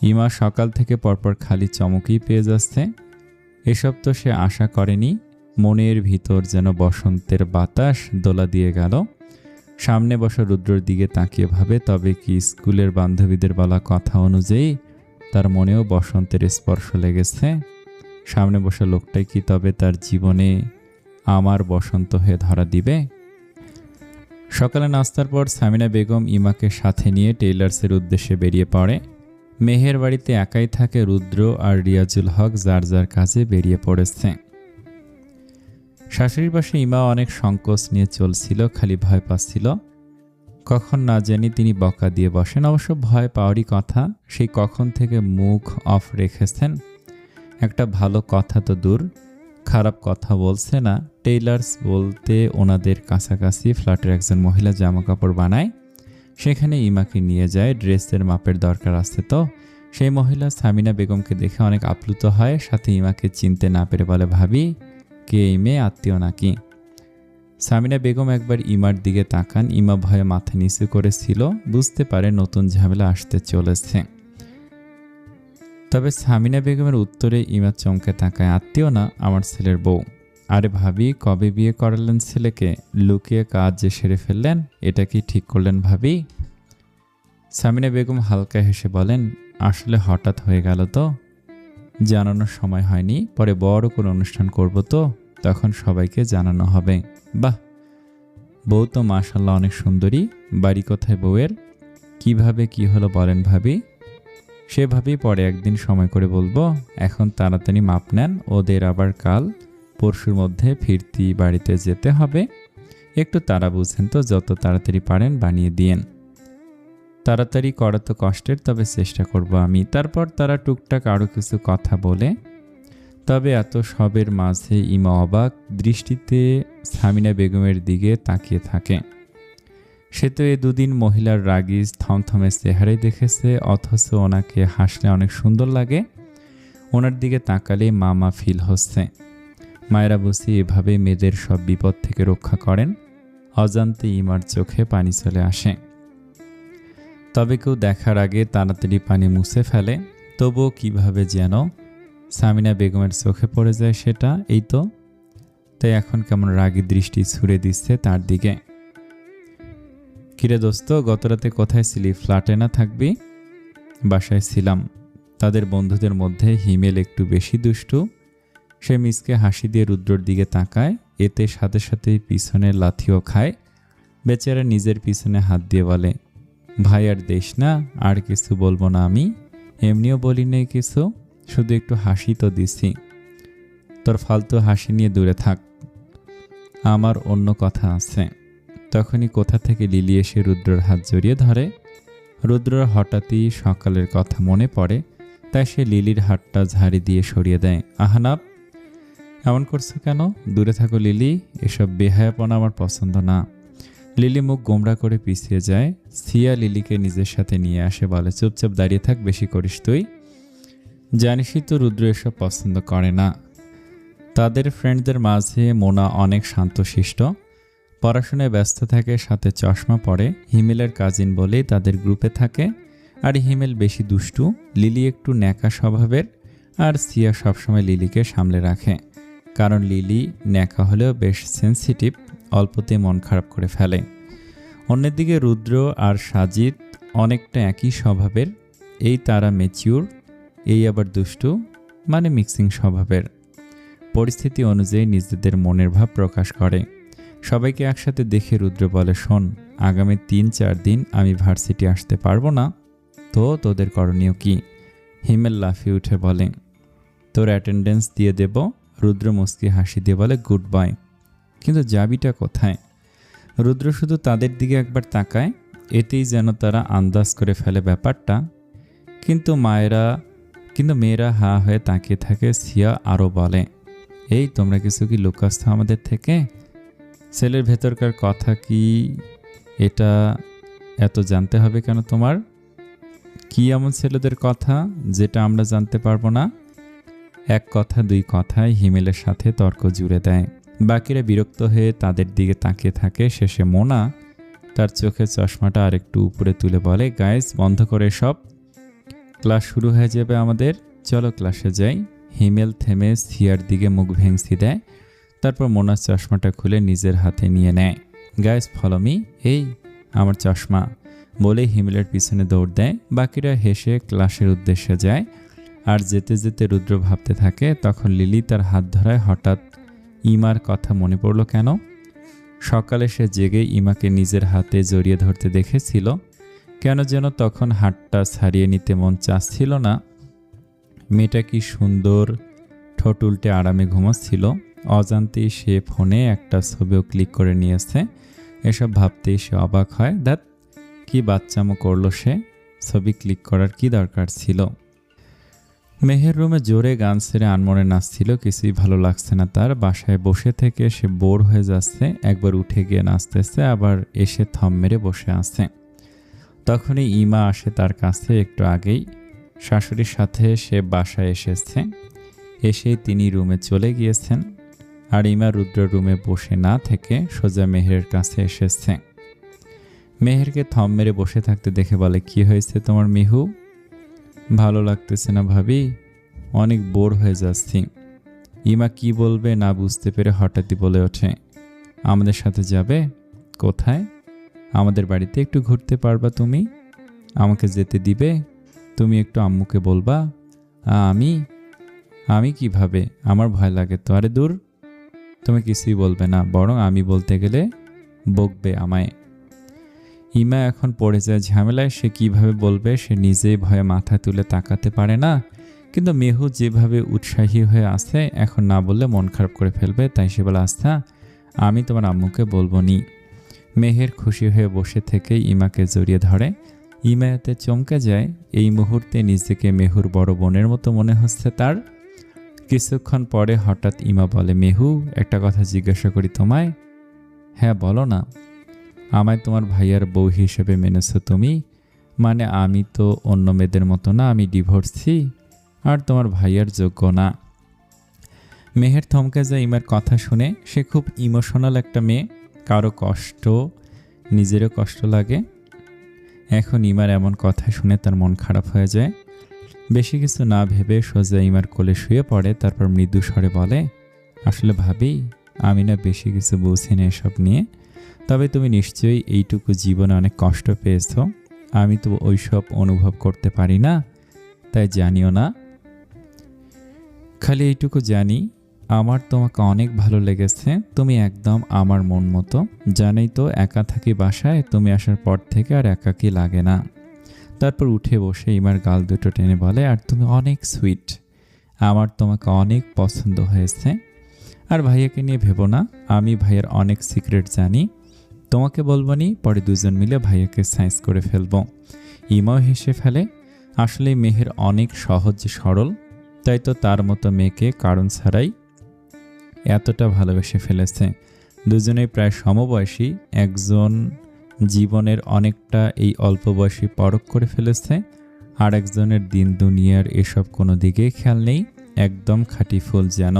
A: ইমা সকাল থেকে পরপর খালি চমকই পেয়ে যাচ্ছে। এসব তো সে আশা করেনি। মনের ভিতর যেন বসন্তের বাতাস দোলা দিয়ে গেল। সামনে বসা রুদ্রর দিকে তাকিয়ে ভাবে, তবে কি স্কুলের বান্ধবীদের বলা কথা অনুযায়ী তার মনেও বসন্তের স্পর্শ লেগেছে? সামনে বসা লোকটাই কি তবে তার জীবনে আমার বসন্ত হয়ে ধরা দিবে? সকালে নাস্তার পর সামিনা বেগম ইমাকে সাথে নিয়ে টেইলার্সের উদ্দেশ্যে বেরিয়ে পড়ে। মেহের বাড়িতে একাই থাকে রুদ্র, আর রিয়াজুল হক যার যার কাজে বেরিয়ে পড়েছে। শাশুড়ির পাশে ইমা অনেক সংকোচ নিয়ে চলছিল, খালি ভয় পাচ্ছিল কখন না জানি তিনি বকা দিয়ে বসেন। অবশ্য ভয় পাওয়ারই কথা, সেই কখন থেকে মুখ অফ রেখেছেন। একটা ভালো কথা তো দূর, খারাপ কথা বলছে না। টেইলার্স বলতে ওনাদের কাছাকাছি ফ্ল্যাটের একজন মহিলা জামা কাপড় বানায়, সেখানে ইমাকে নিয়ে যায়। ড্রেসের মাপের দরকার আছে তো। সেই মহিলা সামিনা বেগমকে দেখে অনেক আপ্লুত হয়, সাথে ইমাকে চিনতে না পেরে বলে, ভাবি কে এই মেয়ে, আত্মীয় নাকি? সামিনা বেগম একবার ইমার দিকে তাকান। ইমা ভয়ে মাথা নিচু করেছিল, বুঝতে পারে নতুন ঝামেলা আসতে চলেছে। তবে সামিনা বেগমের উত্তরে ইমা চমকে তাকায়, আত্মীয় না, আমার ছেলের বউ। আরে ভাবি, কবে বিয়ে করালেন ছেলেকে? লুকিয়ে কাজ যে সেরে ফেললেন, এটা কি ঠিক করলেন ভাবি? সামিনা বেগম হালকা হেসে বলেন, আসলে হঠাৎ হয়ে গেল তো, জানানোর সময় হয়নি। পরে বড় কোনো অনুষ্ঠান করব তো, তখন সবাইকে জানানো হবে। বাহ, বউ তো মাশাআল্লাহ অনেক সুন্দরী। বাড়ি কোথায় বউয়ের? কিভাবে কি হলো বলেন ভাবি? সেভাবেই পরে একদিন সময় করে বলবো। এখন তাড়াতাড়ি মাপ নেন, ওদের আবার কাল পরশুর মধ্যে ফিরতি বাড়িতে যেতে হবে। একটু তাড়া বুঝেন তো, যত তাড়াতাড়ি পারেন বানিয়ে দিয়েন। তাড়াতাড়ি করা তো কষ্টের, তবে চেষ্টা করব আমি। তারপর তারা টুকটাক আরও কিছু কথা বলে। তবে এত সবের মাঝে ইমা অবাক দৃষ্টিতে সামিনা বেগমের দিকে তাকিয়ে থাকে। সে তো এ দুদিন মহিলার রাগী থমথমে চেহারাই দেখেছে, অথচ ওনাকে হাসলে অনেক সুন্দর লাগে। ওনার দিকে তাকালে মামা ফিল হচ্ছে। মায়েরা বুঝি এভাবে মেয়েদের সব বিপদ থেকে রক্ষা করেন। অজান্তে ইমার চোখে পানি চলে আসে। তবে কেউ দেখার আগে তাড়াতাড়ি পানি মুছে ফেলে, তবুও কিভাবে যেন সামিনা বেগমের চোখে পড়ে যায় সেটা, এই তো। তাই এখন কেমন রাগী দৃষ্টি ছুড়ে দিচ্ছে তার দিকে। কিরে দোস্ত, গতরাতে কোথায় ছিলি? ফ্ল্যাটে না থাকবি? বাসায় ছিলাম। তাদের বন্ধুদের মধ্যে হিমেল একটু বেশি দুষ্টু। সে মিসকে হাসি দিয়ে রুদ্রর দিকে তাকায়, এতে সাথে সাথেই পিছনের লাথিও খায়। বেচারা নিজের পিছনে হাত দিয়ে বলে, ভাই আর দেশ না, আর কিছু বলবো না আমি। এমনিও বলি নেই কিছু, শুধু একটু হাসি তো দিছি। তোর ফালতু হাসি নিয়ে দূরে থাক, আমার অন্য কথা আছে। তখনই কোথা থেকে লিলি এসে রুদ্রর হাত জড়িয়ে ধরে। রুদ্রর হঠাৎই সকালের কথা মনে পড়ে, তাই সে লিলির হাতটা ঝাড়ি দিয়ে সরিয়ে দেয়। আহনাব, এমন করছো কেন? দূরে থাকো লিলি, এসব বেহায়াপনা আমার পছন্দ না। লিলি মুখ গোমড়া করে পিছিয়ে যায়। সিয়া লিলিকে নিজের সাথে নিয়ে আসে, বলে চুপচাপ দাঁড়িয়ে থাক, বেশি করিস তুই। জানিসই তো রুদ্র এসব পছন্দ করে না। তাদের ফ্রেন্ডদের মাঝে মোনা অনেক শান্তশিষ্ট, পড়াশোনায় ব্যস্ত থাকে, সাথে চশমা পরে। হিমেলের কাজিন বলেই তাদের গ্রুপে থাকে। আর হিমেল বেশি দুষ্টু, লিলি একটু ন্যাকা স্বভাবের, আর সিয়া সবসময় লিলিকে সামলে রাখে। কারণ লিলি ন্যাকা হলেও বেশ সেন্সিটিভ, অল্পতে মন খারাপ করে ফেলে। অন্যদিকে রুদ্র আর সাজিদ অনেকটা একই স্বভাবের, এই তারা ম্যাচিউর, এই আবার দুষ্টু, মানে মিক্সিং স্বভাবের। পরিস্থিতি অনুযায়ী নিজেদের মনের ভাব প্রকাশ করে। সবাইকে একসাথে দেখে রুদ্র বলে, শোন, আগামী 3-4 দিন আমি ভার্সিটি আসতে পারবো না, তো তোদের করণীয় কি? হিমেল লাফিয়ে উঠে বলে, তোর অ্যাটেন্ডেন্স দিয়ে দেব। রুদ্র মুস্কি হাসি দিয়ে বলে, গুড বাই। কিন্তু যাবিটা কোথায়? রুদ্র শুধু তাদের দিকে একবার তাকায়, এতেই যেন তারা আন্দাজ করে ফেলে ব্যাপারটা। কিন্তু মেয়েরা হা হয়ে তাকিয়ে থাকে। সিয়া আরও বলে, এই তোমরা কিছু কি লুকাচ্ছ আমাদের থেকে? ছেলের ভেতরকার কথা কি এটা এত জানতে হবে কেন তোমার? কি এমন ছেলেদের কথা যেটা আমরা জানতে পারবো না? এক কথা দুই কথায় হিমেলের সাথে তর্ক জুড়ে দেয়। বাকিরা বিরক্ত হয়ে তাদের দিকে তাকিয়ে থাকে। শেষে মোনা তার চোখের চশমাটা আরেকটু উপরে তুলে বলে, গাইস, বন্ধ করে সব, ক্লাস শুরু হয়ে যাবে আমাদের, চলো ক্লাসে যাই। হিমেল থেমে সিয়ার দিকে মুখ ভেঙচি দেয়, তারপর মোনার চশমাটা খুলে নিজের হাতে নিয়ে নেয়। গাইস ফলো মি, এই আমার চশমা, বলে হিমেলের পিছনে দৌড় দেয়। বাকিরা হেসে ক্লাসের উদ্দেশ্যে যায়। আর যেতে যেতে রুদ্র ভাবতে থাকে, তখন লিলি তার হাত ধরায়। হঠাৎ ইমার কথা মনে পড়ল কেন? সকালে সে জেগে ইমাকে নিজের হাতে জড়িয়ে ধরতে দেখেছিল, কেন যেন তখন হাতটা ছাড়িয়ে নিতে মন চাচ্ছিল না। মেয়েটা কি সুন্দর, ঠোঁট উল্টে আরামে ঘুমাচ্ছিল। অজান্তেই সে ফোনে একটা ছবিও ক্লিক করে নিয়েছে। এসব ভাবতেই সে অবাক হয়, দ্যাট কি বাচ্চামো করলো সে, ছবি ক্লিক করার কি দরকার ছিল? মেহের রুমে জোরে গান ছেড়ে আনমনে নাচছিল, কিছুই ভালো লাগছে না তার। বাসায় বসে থেকে সে বোর হয়ে যাচ্ছে, একবার উঠে গিয়ে নাচতেছে, আবার এসে থম মেরে বসে আছে। তখনই ইমা আসে তার কাছে। একটু আগেই শাশুড়ির সাথে সে বাসায় এসেছে, এসেই তিনি রুমে চলে গিয়েছেন। আর ইমা রুদ্র রুমে বসে না থেকে সোজা মেহেরের কাছে এসেছে। মেহেরকে থম মেরে বসে থাকতে দেখে বলে, কি হয়েছে তোমার মিহু? ভালো লাগতেছে না ভাবি, অনেক বোর হয়ে যাচ্ছি। ইমা কি বলবে না বুঝতে পেরে হঠাৎই বলে ওঠে, আমাদের সাথে যাবে? কোথায়? আমাদের বাড়িতে একটু ঘুরতে পারবা তুমি? আমাকে যেতে দিবে? তুমি একটু আম্মুকে বলবা? আমি কিভাবে? আমার ভয় লাগে তো। আরে দূর, তুমি কিছুই বলবে না, বরং আমি বলতে গেলে বকবে আমায়। ইমা এখন পড়ে যায় ঝামেলায়। সে কিভাবে বলবে? সে নিজেই ভয়ে মাথা তুলে তাকাতে পারে না। কিন্তু মেহু যেভাবে উৎসাহী হয়ে আছে, এখন না বললে মন খারাপ করে ফেলবে, তাই সে বলে, আচ্ছা আমি তোমার আম্মুকে বলবো নি। মেহের খুশি হয়ে বসে থেকে ইমাকে জড়িয়ে ধরে। ইমা এতে চমকে যায়। এই মুহূর্তে নিজেকে মেহুর বড় বোনের মতো মনে হচ্ছে তার। কিছুক্ষণ পরে হঠাৎ ইমা বলে, মেহু, একটা কথা জিজ্ঞাসা করি তোমায়? হ্যাঁ বলো না। আমায় তোমার ভাইয়ার বউ হিসেবে মেনেছো তুমি? মানে আমি তো অন্য মেয়েদের মতো না, আমি ডিভোর্সি, আর তোমার ভাইয়ার যোগ্য না। মেহের থমকে যায় ইমার কথা শুনে। সে খুব ইমোশনাল একটা মেয়ে, কারো কষ্ট নিজেরও কষ্ট লাগে। এখন ইমার এমন কথা শুনে তার মন খারাপ হয়ে যায়। বেশি কিছু না ভেবে সোজা ইমার কোলে শুয়ে পড়ে। তারপর মৃদু স্বরে বলে, আসলে ভাবি, আমি না বেশি কিছু বুঝি না এসব নিয়ে, তবে তুমি নিশ্চয়ই এইটুকু জীবনে অনেক কষ্ট পেয়েছ। আমি তো ওইসব অনুভব করতে পারি না, তাই জানিও না। খালি এইটুকু জানি, আমার তোমাকে অনেক ভালো লেগেছে, তুমি একদম আমার মন মতো। জানেই তো একা থাকি বাসায়, তুমি আসার পর থেকে আর একাকী লাগে না। তারপর উঠে বসে ইমার গাল দুটো টেনে বলে, আর তুমি অনেক সুইট, আমার তোমাকে অনেক পছন্দ হয়েছে। আর ভাইয়াকে নিয়ে ভেবো না, আমি ভাইয়ার অনেক সিক্রেট জানি, তোমাকে বলবো নি, পরে দুজন মিলে ভাইয়াকে সাইজ করে ফেলবো। ইমাও হেসে ফেলে। আসলে মেহের অনেক সহজ সরল, তাই তো তার মতো মেয়েকে কারণ ছাড়াই এতটা ভালোবেসে ফেলেছে। দুজনেই প্রায় সমবয়সী, একজন জীবনের অনেকটা এই অল্প বয়সী পরখ করে ফেলেছে, আর একজনের দিন দুনিয়ার এসব কোনো দিকেই খেয়াল নেই, একদম খাঁটি ফুল যেন।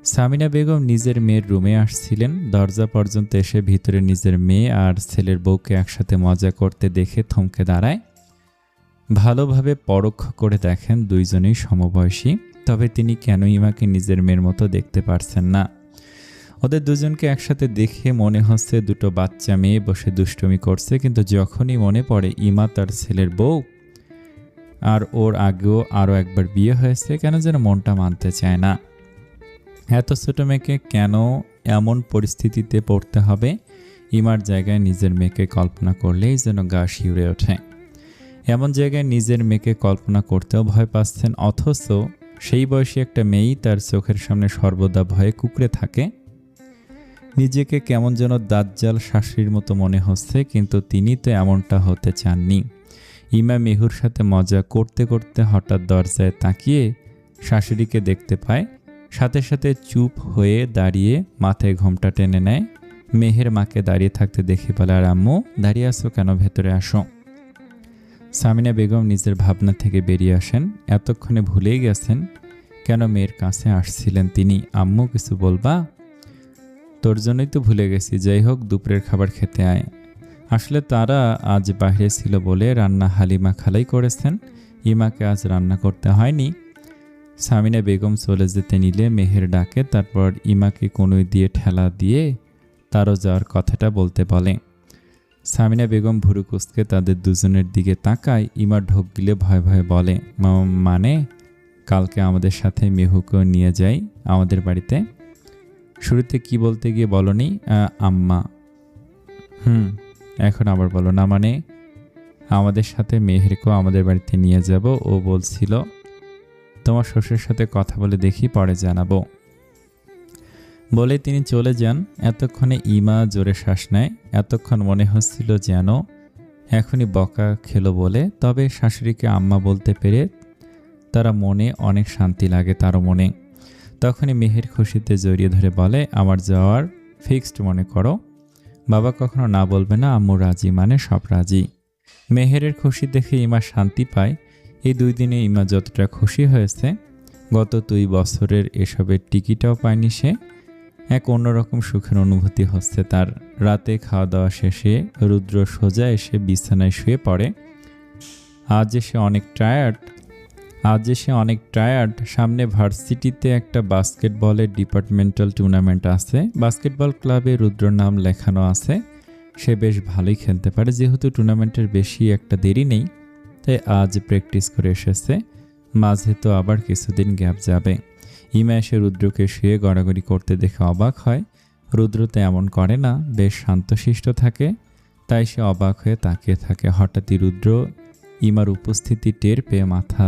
A: সামিনা বেগম নিজের মেয়ের রুমে আসছিলেন। দরজা পর্যন্ত এসে ভিতরে নিজের মেয়ে আর ছেলের বউকে একসাথে মজা করতে দেখে থমকে দাঁড়ায়। ভালোভাবে পরোক্ষ করে দেখেন দুইজনেই সমবয়সী, তবে তিনি কেন ইমাকে নিজের মেয়ের মতো দেখতে পারছেন না। ওদের দুজনকে একসাথে দেখে মনে হচ্ছে দুটো বাচ্চা মেয়ে বসে দুষ্টুমি করছে, কিন্তু যখনই মনে পড়ে ইমা তার ছেলের বউ আর ওর আগেও আরও একবার বিয়ে হয়েছে, কেন যেন মনটা মানতে চায় না। এত ছোট মেয়েকে কেন এমন পরিস্থিতিতে পড়তে হবে, ইমার জায়গায় নিজের মেয়েকে কল্পনা করলেই যেন গা শিউরে ওঠে। এমন জায়গায় নিজের মেয়েকে কল্পনা করতেও ভয় পাচ্ছেন, অথচ সেই বয়সী একটা মেয়েই তার চোখের সামনে সর্বদা ভয়ে কুঁকড়ে থাকে। নিজেকে কেমন যেন দাজ্জাল শাশুড়ির মতো মনে হচ্ছে, কিন্তু তিনি তো এমনটা হতে চাননি। ইমা মেহুর সাথে মজা করতে করতে হঠাৎ দরজায় তাকিয়ে শাশুড়িকে দেখতে পায়। সাথে সাথে চুপ হয়ে দাঁড়িয়ে মাথায় ঘোমটা টেনে নেয়। মেহের মাকে দাঁড়িয়ে থাকতে দেখে বলে, আর আম্মু দাঁড়িয়ে আসো কেন, ভেতরে আসো। সামিনা বেগম নিজের ভাবনা থেকে বেরিয়ে আসেন। এতক্ষণে ভুলেই গেছেন কেন মেয়ের কাছে আসছিলেন তিনি। আম্মু কিছু বলবা? তোর জন্যই তো ভুলে গেছি, যাই হোক দুপুরের খাবার খেতে আয়। আসলে তারা আজ বাইরে ছিল বলে রান্না হালিমা খালাই করেছেন, ইমাকে আজ রান্না করতে হয়নি। সামিনা বেগম চলে যেতে নিলে মেহের ডাকে, তারপর ইমাকে কনুই দিয়ে ঠেলা দিয়ে তারও যাওয়ার কথাটা বলতে বলে। সামিনা বেগম ভুরু কুঁচকে তাদের দুজনের দিকে তাকায়। ইমা ঢোক গিলে ভয়ে ভয়ে বলে, মানে কালকে আমাদের সাথে মেহুকেও নিয়ে যাই আমাদের বাড়িতে? শুরুতে কি বলতে গিয়ে বলনি আম্মা? এখন আবার বলো না মানে? আমাদের সাথে মেহেরকেও আমাদের বাড়িতে নিয়ে যাব, ও বলছিল তোমার শ্বশুরের সাথে কথা বলে দেখি, পরে জানাবো। বলে তিনি চলে যান। এতক্ষণে ইমা জোরে শ্বাস নেয়। এতক্ষণ মনে হচ্ছিল যেন এখনই বকা খেলো বলে, তবে শাশুড়িকে আম্মা বলতে পেরে তারা মনে অনেক শান্তি লাগে তারও মনে। তখনই মেহের খুশিতে জড়িয়ে ধরে বলে, আমার যাওয়ার ফিক্সড মনে করো, বাবা কখনো না বলবে না, আম্মু রাজি মানে সব রাজি। মেহেরের খুশি দেখে ইমা শান্তি পায়। এই 2 দিনে ইমা যতটা খুশি হয়েছে, গত 2 বছরের এসবের টিকিটাও পায়নি সে। এক অন্যরকম সুখের অনুভূতি হচ্ছে তার। রাতে খাওয়া দাওয়া শেষে রুদ্র সোজা এসে বিছানায় শুয়ে পড়ে। আজ যে সে অনেক টায়ার্ড। সামনে ভার্সিটিতে একটা বাস্কেটবলের ডিপার্টমেন্টাল টুর্নামেন্ট আছে। বাস্কেটবল ক্লাবে রুদ্র নাম লেখানো আছে। সে বেশ ভালোই খেলতে পারে, যেহেতু টুর্নামেন্টের বেশি একটা দেরি নেই, তাই আজ প্র্যাকটিস করে এসেছে। মাঝে তো আবার কিছুদিন গ্যাপ যাবে। ইমা এসে রুদ্রকে শুয়ে গড়াগড়ি করতে দেখে অবাক হয়। রুদ্র তো এমন করে না, বেশ শান্তশিষ্ট থাকে, তাই সে অবাক হয়ে তাকিয়ে থাকে। হঠাৎই রুদ্র ইমার উপস্থিতি টের পেয়ে মাথা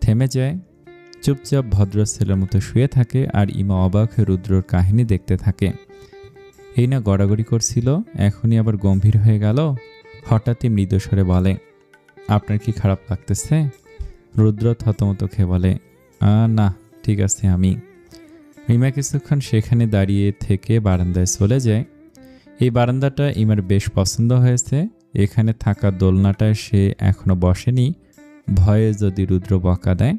A: থেমে যায়, চুপচাপ ভদ্র ছেলের মতো শুয়ে থাকে, আর ইমা অবাক হয়ে রুদ্রর কাহিনী দেখতে থাকে। এই না গড়াগড়ি করছিল, এখনই আবার গম্ভীর হয়ে গেল। হঠাৎই মৃদুস্বরে বলে, আপনার কি খারাপ লাগতেছে? রুদ্র থতমত খেয়ে বলে, না ঠিক আছে আমি। ইমা কিছুক্ষণ সেখানে দাঁড়িয়ে থেকে বারান্দায় চলে যায়। এই বারান্দাটা ইমার বেশ পছন্দ হয়েছে। এখানে থাকা দোলনাটায় সে এখনো বসেনি, ভয়ে যদি রুদ্র বকা দেয়।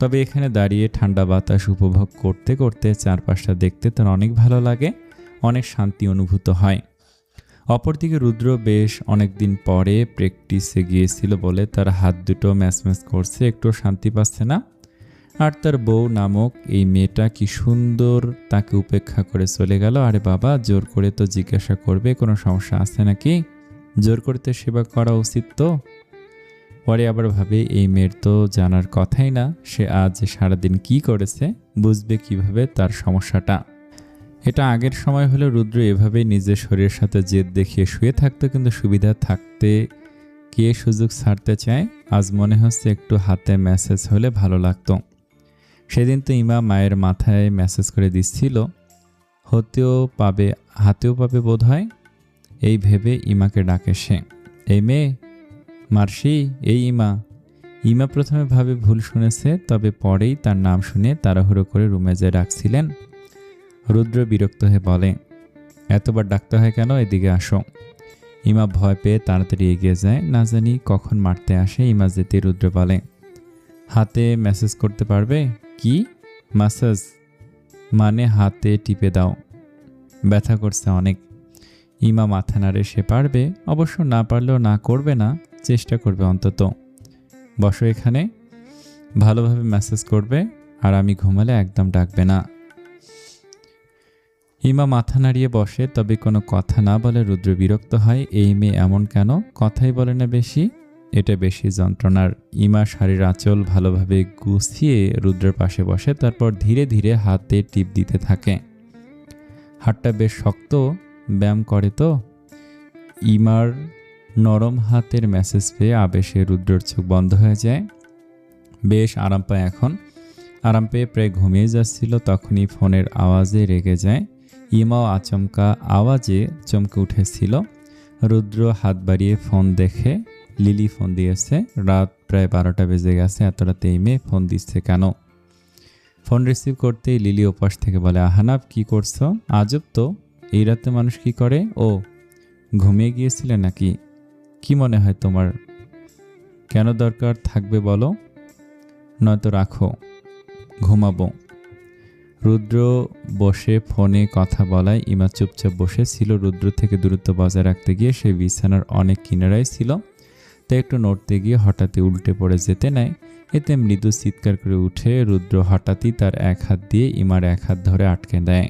A: তবে এখানে দাঁড়িয়ে ঠান্ডা বাতাস উপভোগ করতে করতে চারপাশটা দেখতে তার অনেক ভালো লাগে, অনেক শান্তি অনুভূত হয়। অপরদিকে রুদ্র বেশ অনেকদিন পরে প্র্যাকটিসে গিয়েছিল বলে তার হাত দুটো ম্যাচ করছে, একটু শান্তি পাচ্ছে না। আর তার বউ নামক এই মেয়েটা কি সুন্দর তাকে উপেক্ষা করে চলে গেল। আরে বাবা, জোর করে তো জিজ্ঞাসা করবে কোনো সমস্যা আছে নাকি, জোর করতে সেবা করা উচিত তো। পরে আবার ভাবে এই মেয়ের তো জানার কথাই না, সে আজ সারাদিন কি করেছে, বুঝবে কিভাবে তার সমস্যাটা। এটা আগের সময় হলে রুদ্র এভাবেই নিজের শরীরের সাথে জেদ দেখিয়ে শুয়ে থাকতো, কিন্তু সুবিধা থাকতে কে সুযোগ ছাড়তে চায়। আজ মনে হচ্ছে একটু হাতে মেসেজ হলে ভালো লাগতো। সেদিন তো ইমা মায়ের মাথায় মেসেজ করে দিচ্ছিল, হাতেও পাবে বোধ হয়। এই ভেবে ইমাকে ডাকে সে। এই মেয়ে, মার্শি, এই ইমা। ইমা প্রথমে ভাবে ভুল শুনেছে, তবে পরেই তার নাম শুনে তাড়াহুড়ো করে রুমে যেয়ে ডাকছিলেন। রুদ্র বিরক্ত হয়ে বলে, এতবার ডাকতে হয় কেন? এদিকে আসো। ইমা ভয় পেয়ে তাড়াতাড়ি এগিয়ে যায়। না জানি কখন মারতে আসে। ইমা যেতে রুদ্র বলে, হাতে মেসেজ করতে পারবে? কি ম্যাসাজ? মানে হাতে টিপে দাও, ব্যথা করছে অনেক। ইমা মাথা নাড়ে, সে পারবে। অবশ্য না পারলেও না করবে না, চেষ্টা করবে অন্তত। বসো এখানে, ভালোভাবে মেসেজ করবে, আর আমি ঘুমালে একদম ডাকবে না। ইমা মাথা নাড়িয়ে বসে, তবে কোনো কথা না বলে। রুদ্র বিরক্ত হয়। এই মেয়ে এমন কেন? কথাই বলে না বেশি। এটা বেশি যন্ত্রণার। ইমা শাড়ির আঁচল ভালোভাবে গুছিয়ে রুদ্রের পাশে বসে, তারপর ধীরে ধীরে হাতে টিপ দিতে থাকে। হাতটা বেশ শক্ত, ব্যায়াম করে তো। ইমার নরম হাতের মেসেজ পেয়ে আবেশে রুদ্রর চোখ বন্ধ হয়ে যায়। বেশ আরাম পায় এখন। আরাম পেয়ে প্রায় ঘুমিয়ে যাচ্ছিল, তখনই ফোনের আওয়াজে রেগে যায়। ইমাও আচমকা আওয়াজে চমকে উঠেছিল। রুদ্র হাত বাড়িয়ে ফোন দেখে লিলি ফোন দিয়েছে। রাত প্রায় 12টা বেজে গেছে। এত রাতে এই মেয়ে ফোন দিচ্ছে কেন? ফোন রিসিভ করতেই লিলি ওপাশ থেকে বলে, আহানাব, কি করছো? আজব তো, এই রাতে মানুষ কি করে? ও, ঘুমিয়ে গিয়েছিলে নাকি? কি মনে হয় তোমার? কেন দরকার থাকবে বলো, নয়তো রাখো, ঘুমাবো। রুদ্র বসে ফোনে কথা বলায় ইমা চুপচাপ বসেছিল। রুদ্র থেকে দূরত্ব বজায় রাখতে গিয়ে সে বিছানার অনেক কিনারায় ছিল, তাই একটু নড়তে গিয়ে হঠাৎই উল্টে পড়ে যেতে নেয়। এতে মৃদু চিৎকার করে উঠে রুদ্র হঠাৎই তার এক হাত দিয়ে ইমার এক হাত ধরে আটকে দেয়।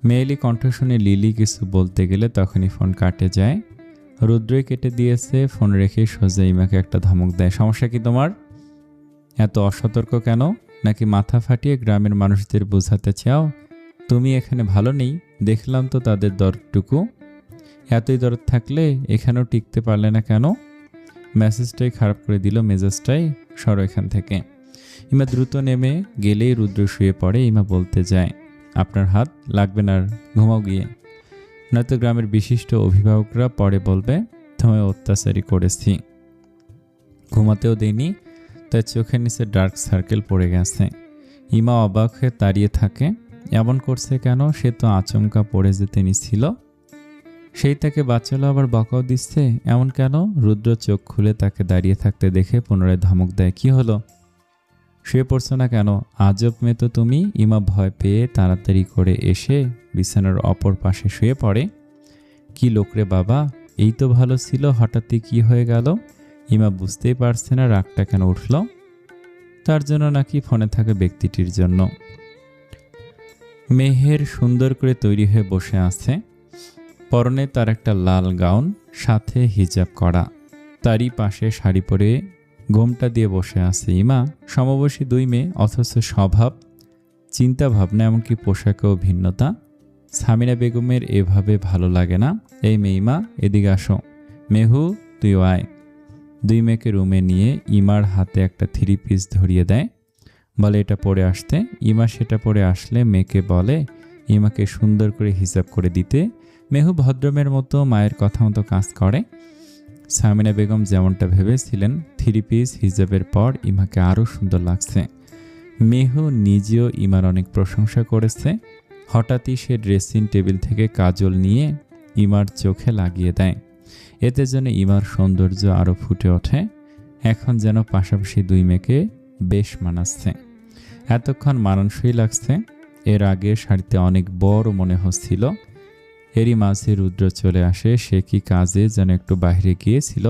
A: মেয়েলি কণ্ঠ শুনে লিলি কিছু বলতে গেলে তখনই ফোন কাটে যায়। রুদ্রই কেটে দিয়েছে। ফোন রেখে সোজা ইমাকে একটা ধমক দেয়। সমস্যা কি তোমার? এত অসতর্ক কেন? নাকি মাথা ফাটিয়ে গ্রামের মানুষদের বোঝাতে চাও তুমি এখানে ভালো নেই? দেখলাম তো তাদের দরদটুকু। এতই দরদ থাকলে এখানেও টিকতে পারলে না কেন? মেসেজটাই খারাপ করে দিল মেজাজটাই। সরো এখান থেকে। ইমা দ্রুত নেমে গেলেই রুদ্র শুয়ে পড়ে। ইমা বলতে যায়, আপনার হাত লাগবে না, আর ঘুমাও গিয়ে, নয়তো গ্রামের বিশিষ্ট অভিভাবকরা পরে বলবে তোমায় অত্যাচারী করেছি। ঘুমাতেও দেয়নি, তাই চোখের নিচে ডার্ক সার্কেল পড়ে গেছে। ইমা অবাক হয়ে দাঁড়িয়ে থাকে। এমন করছে কেন? সে তো আচমকা পড়ে যেতে নিছিল, সেই তাকে বাঁচালো, আবার বকাও দিচ্ছে। এমন কেন? রুদ্র চোখ খুলে তাকে দাঁড়িয়ে থাকতে দেখে পুনরায় ধমক দেয়, কি হলো? শুয়ে পড়ছো না কেন? আজব মেয়ে তো তুমি। ইমা ভয় পেয়ে তাড়াতাড়ি করে এসে বিছানার অপর পাশে শুয়ে পড়ে। কি লোকরে বাবা, এই তো ভালো ছিল, হঠাৎই কি হয়ে গেল? ইমা বুঝতেই পারছে না রাগটা কেন উঠল। তার জন্য নাকি ফোনে থাকা ব্যক্তিটির জন্য। মেহের সুন্দর করে তৈরি হয়ে বসে আছে। পরনে তার একটা লাল গাউন, সাথে হিজাব করা। তারই পাশে শাড়ি পরে ঘোমটা দিয়ে বসে আছে ইমা। সমবয়সী দুই মেয়ে, অথচ স্বভাব, চিন্তা ভাবনা, এমনকি পোশাকেও ভিন্নতা। সামিনা বেগমের এভাবে ভালো লাগে না। এই মেয়ে, ইমা এদিকে আসো। মেহু, তুইও আয়। দুই মেয়েকে রুমে নিয়ে ইমার হাতে একটা 3 পিস ধরিয়ে দেয়, বলে এটা পরে আসতে। ইমা সেটা পরে আসলে মেয়েকে বলে ইমাকে সুন্দর করে হিজাব করে দিতে। মেহু ভদ্রমের মতো মায়ের কথা মতো কাজ করে। সামিনা বেগম যেমনটা ভেবেছিলেন, 3 পিস হিজাবের পর ইমাকে আরও সুন্দর লাগছে। মেহু নিজেও ইমার অনেক প্রশংসা করেছে। হঠাৎই সে ড্রেসিং টেবিল থেকে কাজল নিয়ে ইমার চোখে লাগিয়ে দেয়। এতে যেন ইমার সৌন্দর্য আরও ফুটে ওঠে। এখন যেন পাশাপাশি দুই মেয়েকে বেশ মানাচ্ছে। এতক্ষণ মানানসই লাগছে। এর আগে শাড়িতে অনেক বড় মনে হচ্ছিল। এরই মাঝে রুদ্র চলে আসে। সে কি কাজে যেন একটু বাইরে গিয়েছিল।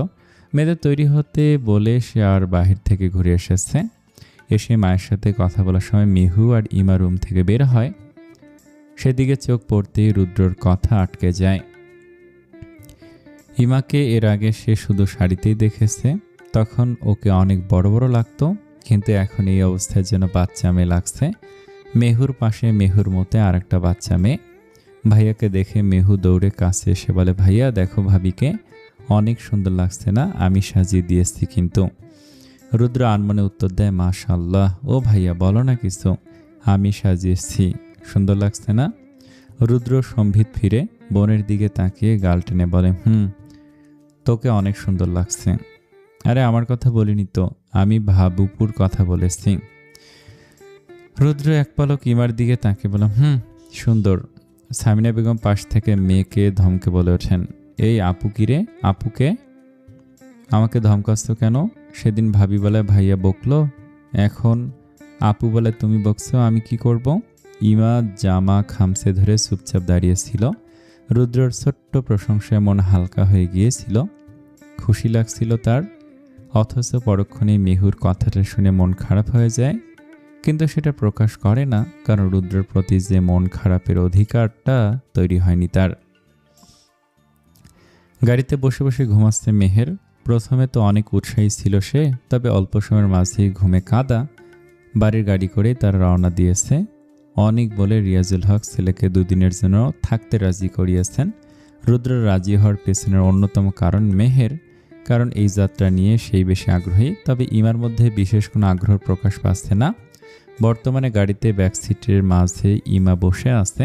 A: মেয়েদের তৈরি হতে বলে সে আর বাহির থেকে ঘুরে এসেছে। এসে মায়ের সাথে কথা বলার সময় মেহু আর ইমা রুম থেকে বের হয়। সেদিকে চোখ পড়তেই রুদ্রর কথা আটকে যায়। ইমাকে এর আগে সে শুধু শাড়িতেই দেখেছে, তখন ওকে অনেক বড় বড় লাগতো, কিন্তু এখন এই অবস্থায় যেন বাচ্চা মেয়ে লাগছে। মেহুর পাশে মেহুর মতে আর একটা বাচ্চা মেয়ে। ভাইয়াকে দেখে মেহু দৌড়ে কাছে এসে বলে, ভাইয়া দেখো ভাবিকে, অনেক সুন্দর লাগছে না? আমি সাজিয়ে দিয়েছি কিন্তু। রুদ্র আনমনে উত্তর দেয়, মাশাআল্লাহ। ও ভাইয়া বলো না কিছু, আমি সাজিয়েছি, সুন্দর লাগছে না? রুদ্র সম্বিত ফিরে বোনের দিকে তাকিয়ে গাল টেনে বলে, তোকে অনেক সুন্দর লাগছে। আরে আমার কথা বলিনি তো, আমি ভাবুপুর কথা বলেছি। রুদ্র এক পলক ইমার দিকে তাকিয়ে বললাম, সুন্দর। সামিনা বেগম পাশ থেকে মেয়েকে ধমকে বলে ওঠেন, এই আপু কিরে, আপুকে আমাকে ধমকাচ্ছ কেন? সেদিন ভাবি বলে ভাইয়া বকলো, এখন আপু বলে তুমি বকছো, আমি কি করব? ইমা জামা খামসে ধরে চুপচাপ দাঁড়িয়েছিল। রুদ্রর ছোট্ট প্রশংসায় মন হালকা হয়ে গিয়েছিল, খুশি লাগছিল তার। অথচ পরক্ষণেই মেহুর কথাটা শুনে মন খারাপ হয়ে যায়, কিন্তু সেটা প্রকাশ করে না, কারণ রুদ্রের প্রতি যে মন খারাপের অধিকারটা তৈরি হয়নি তার। গাড়িতে বসে বসে ঘুমাচ্ছে মেহের। প্রথমে তো অনেক উৎসাহী ছিল সে, তবে অল্প সময়ের মাঝেই ঘুমে কাঁদা। বাড়ির গাড়ি করেই তার রওনা দিয়েছে। অনেক বলে রিয়াজুল হক ছেলেকে দুদিনের জন্য থাকতে রাজি করিয়েছেন। রুদ্র রাজি হওয়ার পেছনের অন্যতম কারণ মেহের, কারণ এই যাত্রা নিয়ে সেই বেশি আগ্রহী। তবে ইমার মধ্যে বিশেষ কোনো আগ্রহ প্রকাশ পাচ্ছে না। বর্তমানে গাড়িতে ব্যাক সিটের মাঝে ইমা বসে আছে।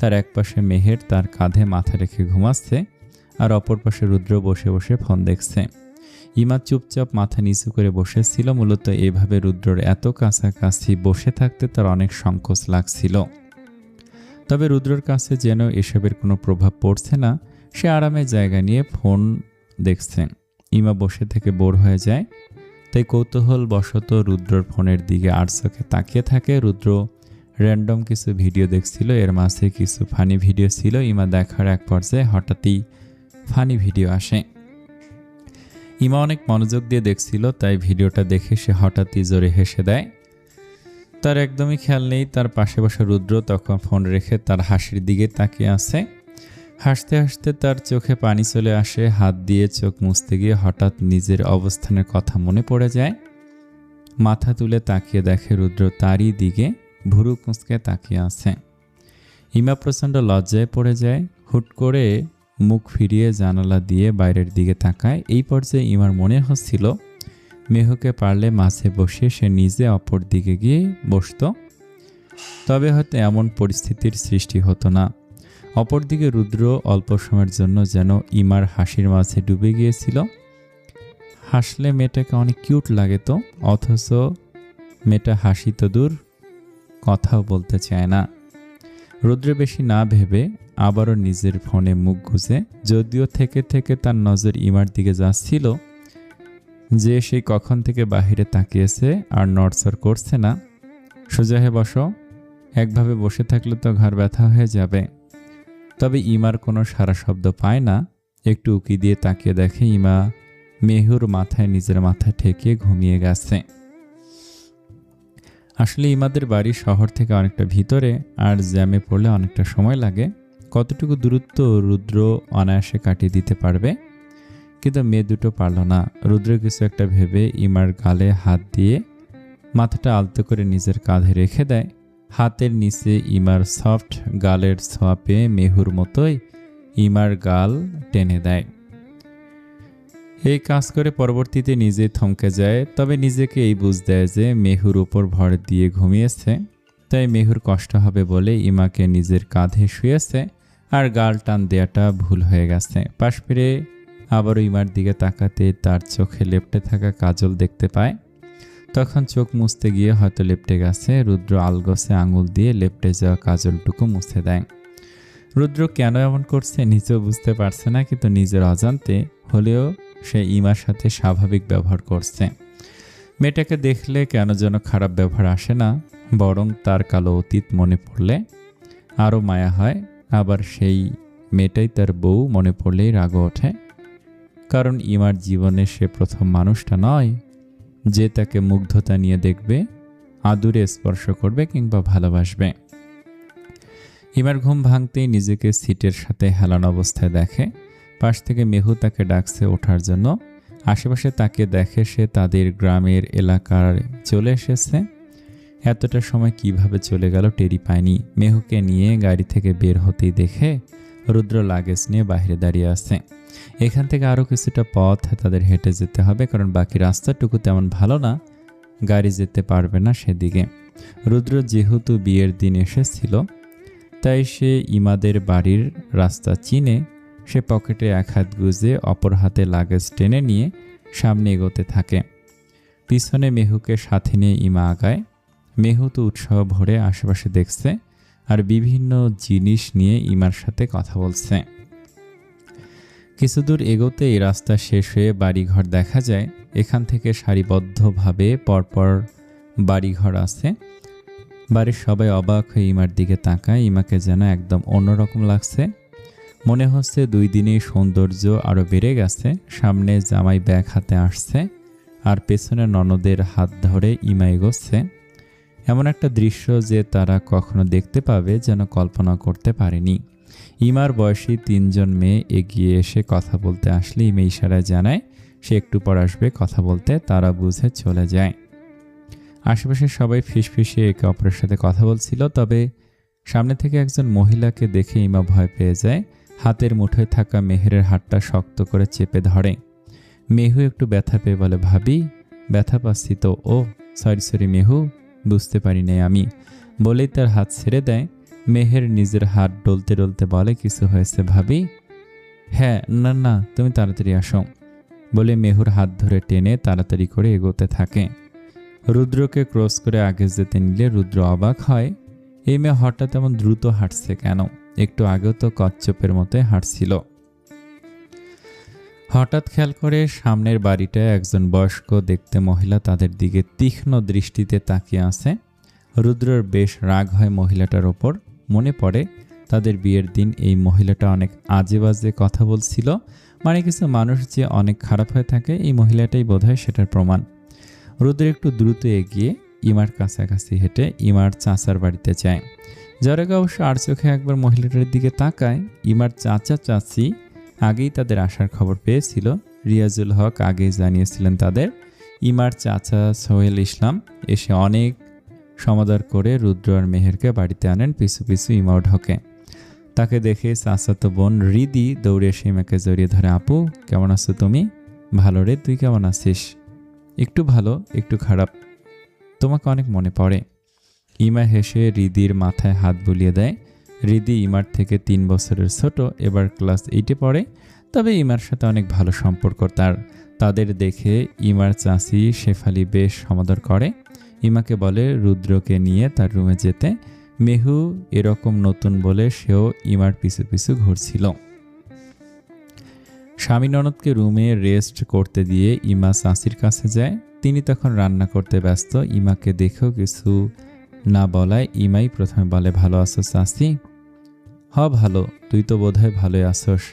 A: তার এক পাশে মেহের তার কাঁধে মাথা রেখে ঘুমাচ্ছে, আর অপর পাশে রুদ্র বসে বসে ফোন দেখছে। ইমা চুপচাপ মাথা নিচু করে বসেছিল। মূলত এভাবে রুদ্রর এত কাছাকাছি বসে থাকতে তার অনেক সংকোচ লাগছিল। তবে রুদ্রর কাছে যেন এসবের কোনো প্রভাব পড়ছে না। সে আরামে জায়গা নিয়ে ফোন দেখছে। ইমা বসে থেকে বোর হয়ে যায়, তাই কৌতূহলবশত রুদ্রর ফোনের দিকে আর চোখে তাকিয়ে থাকে। রুদ্র র্যান্ডম কিছু ভিডিও দেখছিল, এর মাঝে কিছু ফানি ভিডিও ছিল। ইমা দেখার এক পর্যায়ে হঠাৎই ফানি ভিডিও আসে। ইমা অনেক মনোযোগ দিয়ে দেখছিল, তাই ভিডিওটা দেখে সে হঠাৎই জোরে হেসে দেয়। তার একদমই খেয়াল নেই তার পাশে বসা রুদ্র তখন ফোন রেখে তার হাসির দিকে তাকিয়ে আছে। হাসতে হাসতে তার চোখে পানি চলে আসে। হাত দিয়ে চোখ মুছতে গিয়ে হঠাৎ নিজের অবস্থানের কথা মনে পড়ে যায়। মাথা তুলে তাকিয়ে দেখে রুদ্র তারই দিকে ভুরু কুঁচকে তাকিয়ে আছে। ইমা প্রচণ্ড লজ্জায় পড়ে যায়। হুট করে মুখ ফিরিয়ে জানালা দিয়ে বাইরের দিকে তাকায়। এই পর্যায়ে ইমার মনে হচ্ছিল মেহুকে পারলে মাঝে বসিয়ে সে নিজে অপর দিকে গিয়ে বসত, তবে হয়তো এমন পরিস্থিতির সৃষ্টি হতো না। অপরদিকে রুদ্র অল্প সময়ের জন্য যেন ইমার হাসির মাঝে ডুবে গিয়েছিল। হাসলে মেয়েটাকে অনেক কিউট লাগে তো, অথচ মেয়েটা হাসি তো দূর, কথাও বলতে চায় না। রুদ্র বেশি না ভেবে আবারও নিজের ফোনে মুখ গুজে, যদিও থেকে থেকে তার নজর ইমার দিকে যাচ্ছিল, যে সেই কখন থেকে বাহিরে তাকিয়েছে আর নড়চড় করছে না। সোজা হয়ে বসো, একভাবে বসে থাকলে তো ঘাড় ব্যথা হয়ে যাবে। তবে ইমার কোনো সারা শব্দ পায় না। একটু উকি দিয়ে তাকিয়ে দেখে ইমা মেহুর মাথায় নিজের মাথা ঠেকিয়ে ঘুমিয়ে গেছে। আসলে ইমাদের বাড়ি শহর থেকে অনেকটা ভিতরে, আর জ্যামে পড়লে অনেকটা সময় লাগে। কতটুকু দূরত্ব রুদ্র অনায়াসে কাটিয়ে দিতে পারবে, কিন্তু মেয়ে দুটো পারল না। রুদ্র কিছু একটা ভেবে ইমার গালে হাত দিয়ে মাথাটা আলতো করে নিজের কাঁধে রেখে দেয়। হাতের নিচে ইমার সফট গালের ছোঁয়া পেয়ে মেহুর মতোই ইমার গাল টেনে দেয়। এই কাজ করে পরবর্তীতে নিজে থমকে যায়। তবে নিজেকে এই বুঝ দেয় যে মেহুর উপর ভর দিয়ে ঘুমিয়েছে, তাই মেহুর কষ্ট হবে বলে ইমাকে নিজের কাঁধে শুয়েছে, আর গাল টান দেয়াটা ভুল হয়ে গেছে। পাশ ফিরে আবারও ইমার দিকে তাকাতে তার চোখে লেপ্টে থাকা কাজল দেখতে পায়। তখন চোখ মুছতে গিয়ে হয়তো লেপ্টে গেছে। রুদ্র আলগোছে আঙুল দিয়ে লেপ্টে যাওয়া কাজলটুকু মুছে দেয়। রুদ্র কেন এমন করছে নিজেও বুঝতে পারছে না, কিন্তু নিজের অজান্তে হলেও সে ইমার সাথে স্বাভাবিক ব্যবহার করছে। মেয়েটাকে দেখলে কেন যেন খারাপ ব্যবহার আসে না, বরং তার কালো অতীত মনে পড়লে আরও মায়া হয়। আবার সেই মেয়েটাই তার বউ মনে পড়লেই রাগ ওঠে, কারণ ইমার জীবনে সে প্রথম মানুষটা নয় যে তাকে মুগ্ধতা নিয়ে দেখবে, আদুরে স্পর্শ করবে কিংবা ভালোবাসবে। ইমার ঘুম ভাঙতেই নিজেকে সিটের সাথে হেলান অবস্থায় দেখে। পাশ থেকে মেহু তাকে ডাকছে ওঠার জন্য। আশেপাশে তাকিয়ে দেখে সে তাদের গ্রামের এলাকার চলে এসেছে। এতটা সময় কিভাবে চলে গেল টেরি পায়নি। মেহুকে নিয়ে গাড়ি থেকে বের হতেই দেখে রুদ্র লাগেজ নিয়ে বাইরে দাঁড়িয়ে আছে। এখান থেকে আরও কিছুটা পথ তাদের হেঁটে যেতে হবে, কারণ বাকি রাস্তাটুকু তেমন ভালো না, গাড়ি যেতে পারবে না সেদিকে। রুদ্র যেহেতু বিয়ের দিন এসেছিল, তাই সে ইমাদের বাড়ির রাস্তা চিনে সে পকেটে এক হাত গুজে অপর হাতে লাগেজ টেনে নিয়ে সামনে এগোতে থাকে। পিছনে মেহুকে সাথে নিয়ে ইমা আগায়। মেহু তো উৎসাহ ভরে আশেপাশে দেখছে আর বিভিন্ন জিনিস নিয়ে ইমার সাথে কথা বলছে। কিছুদূর এগোতেই রাস্তা শেষ হয়ে বাড়িঘর দেখা যায়। এখান থেকে সারিবদ্ধভাবে পরপর বাড়িঘর আছে। বাড়ির সবাই অবাক হয়ে ইমার দিকে তাকায়। ইমাকে যেন একদম অন্যরকম লাগছে। মনে হচ্ছে 2 দিনেই সৌন্দর্য আরও বেড়ে গেছে। সামনে জামাই ব্যাগ হাতে আসছে আর পেছনে ননদের হাত ধরে ইমা এগোচ্ছে। এমন একটা দৃশ্য যে তারা কখনো দেখতে পাবে যেন কল্পনা করতে পারেনি। ইমার বয়সী 3 জন মেয়ে এগিয়ে এসে কথা বলতে আসলে ইমা ইশারায় জানায় সে একটু পর আসবে কথা বলতে। তারা বুঝে চলে যায়। আশেপাশে সবাই ফিসফিসে একে অপরের সাথে কথা বলছিল। তবে সামনে থেকে একজন মহিলাকে দেখে ইমা ভয় পেয়ে যায়। হাতের মুঠোয় থাকা মেহেরের হাতটা শক্ত করে চেপে ধরে। মেহু একটু ব্যথা পেয়ে বলে, ভাবি ব্যথা পাচ্ছি তো। ও সরি মেহু, বুঝতে পারি নাই আমি, বলেই তার হাত ছেড়ে দেয়। মেহের নিজের হাত ডলতে ডলতে বলে, কিছু হয়েছে ভাবি? হ্যাঁ, না তুমি তাড়াতাড়ি আসো, বলে মেহুর হাত ধরে টেনে তাড়াতাড়ি করে এগোতে থাকে। রুদ্রকে ক্রস করে আগে যেতে নিলে রুদ্র অবাক হয়, এই মেয়ে হঠাৎ এমন দ্রুত হাঁটছে কেন? একটু আগেও তো কচ্ছপের মতোই হাঁটছিল। হঠাৎ খেয়াল করে সামনের বাড়িটায় একজন বয়স্ক দেখতে মহিলা তাদের দিকে তীক্ষ্ণ দৃষ্টিতে তাকিয়ে আছে। রুদ্রর বেশ রাগ হয় মহিলাটার ওপর। মনে পড়ে তাদের বিয়ের দিন এই মহিলাটা অনেক আজে বাজে কথা বলছিল। মানে কিছু মানুষ যে অনেক খারাপ হয়ে থাকে, এই মহিলাটাই বোধহয় সেটার প্রমাণ। রুদ্র একটু দ্রুত এগিয়ে ইমার কাছাকাছি হেঁটে ইমার চাচার বাড়িতে যায়। যার আগে অবশ্য আর চোখে একবার মহিলাটার দিকে তাকায়। ইমার চাচা চাচি আগেই তাদের আসার খবর পেয়েছিল। রিয়াজুল হক আগেই জানিয়েছিলেন তাদের। ইমার চাচা সোহেল ইসলাম এসে অনেক সমাদর করে রুদ্র আর মেহেরকে বাড়িতে আনেন। পিছু পিছু ইমাও ঢোকে। তাকে দেখে চাচাতো বোন রিদি দৌড়ে এসে ইমাকে জড়িয়ে ধরে, আপু কেমন আছো তুমি? ভালো রে, তুই কেমন আছিস? একটু ভালো একটু খারাপ, তোমাকে অনেক মনে পড়ে। ইমা হেসে রিদির মাথায় হাত বুলিয়ে দেয়। রিদি ইমার থেকে 3 বছরের ছোট, এবার ক্লাস 8-এ পড়ে। তবে ইমার সাথে অনেক ভালো সম্পর্ক তার। তাদের দেখে ইমার চাচি শেফালি বেশ সমাদর করে। ইমাকে বলে রুদ্রকে নিয়ে তার রুমে যেতে। মেহু এরকম নতুন বলে সেও ইমার পিছু পিছু ঘুরছিল। স্বামী ননদকে রুমে রেস্ট করতে দিয়ে ইমা চাচির কাছে যায়। তিনি তখন রান্না করতে ব্যস্ত। ইমাকে দেখেও কিছু না বলায় ইমাই প্রথমে বলে, ভালো আছো চাচি? হ ভালো, তুই তো বোধহয় ভালোই আসোস।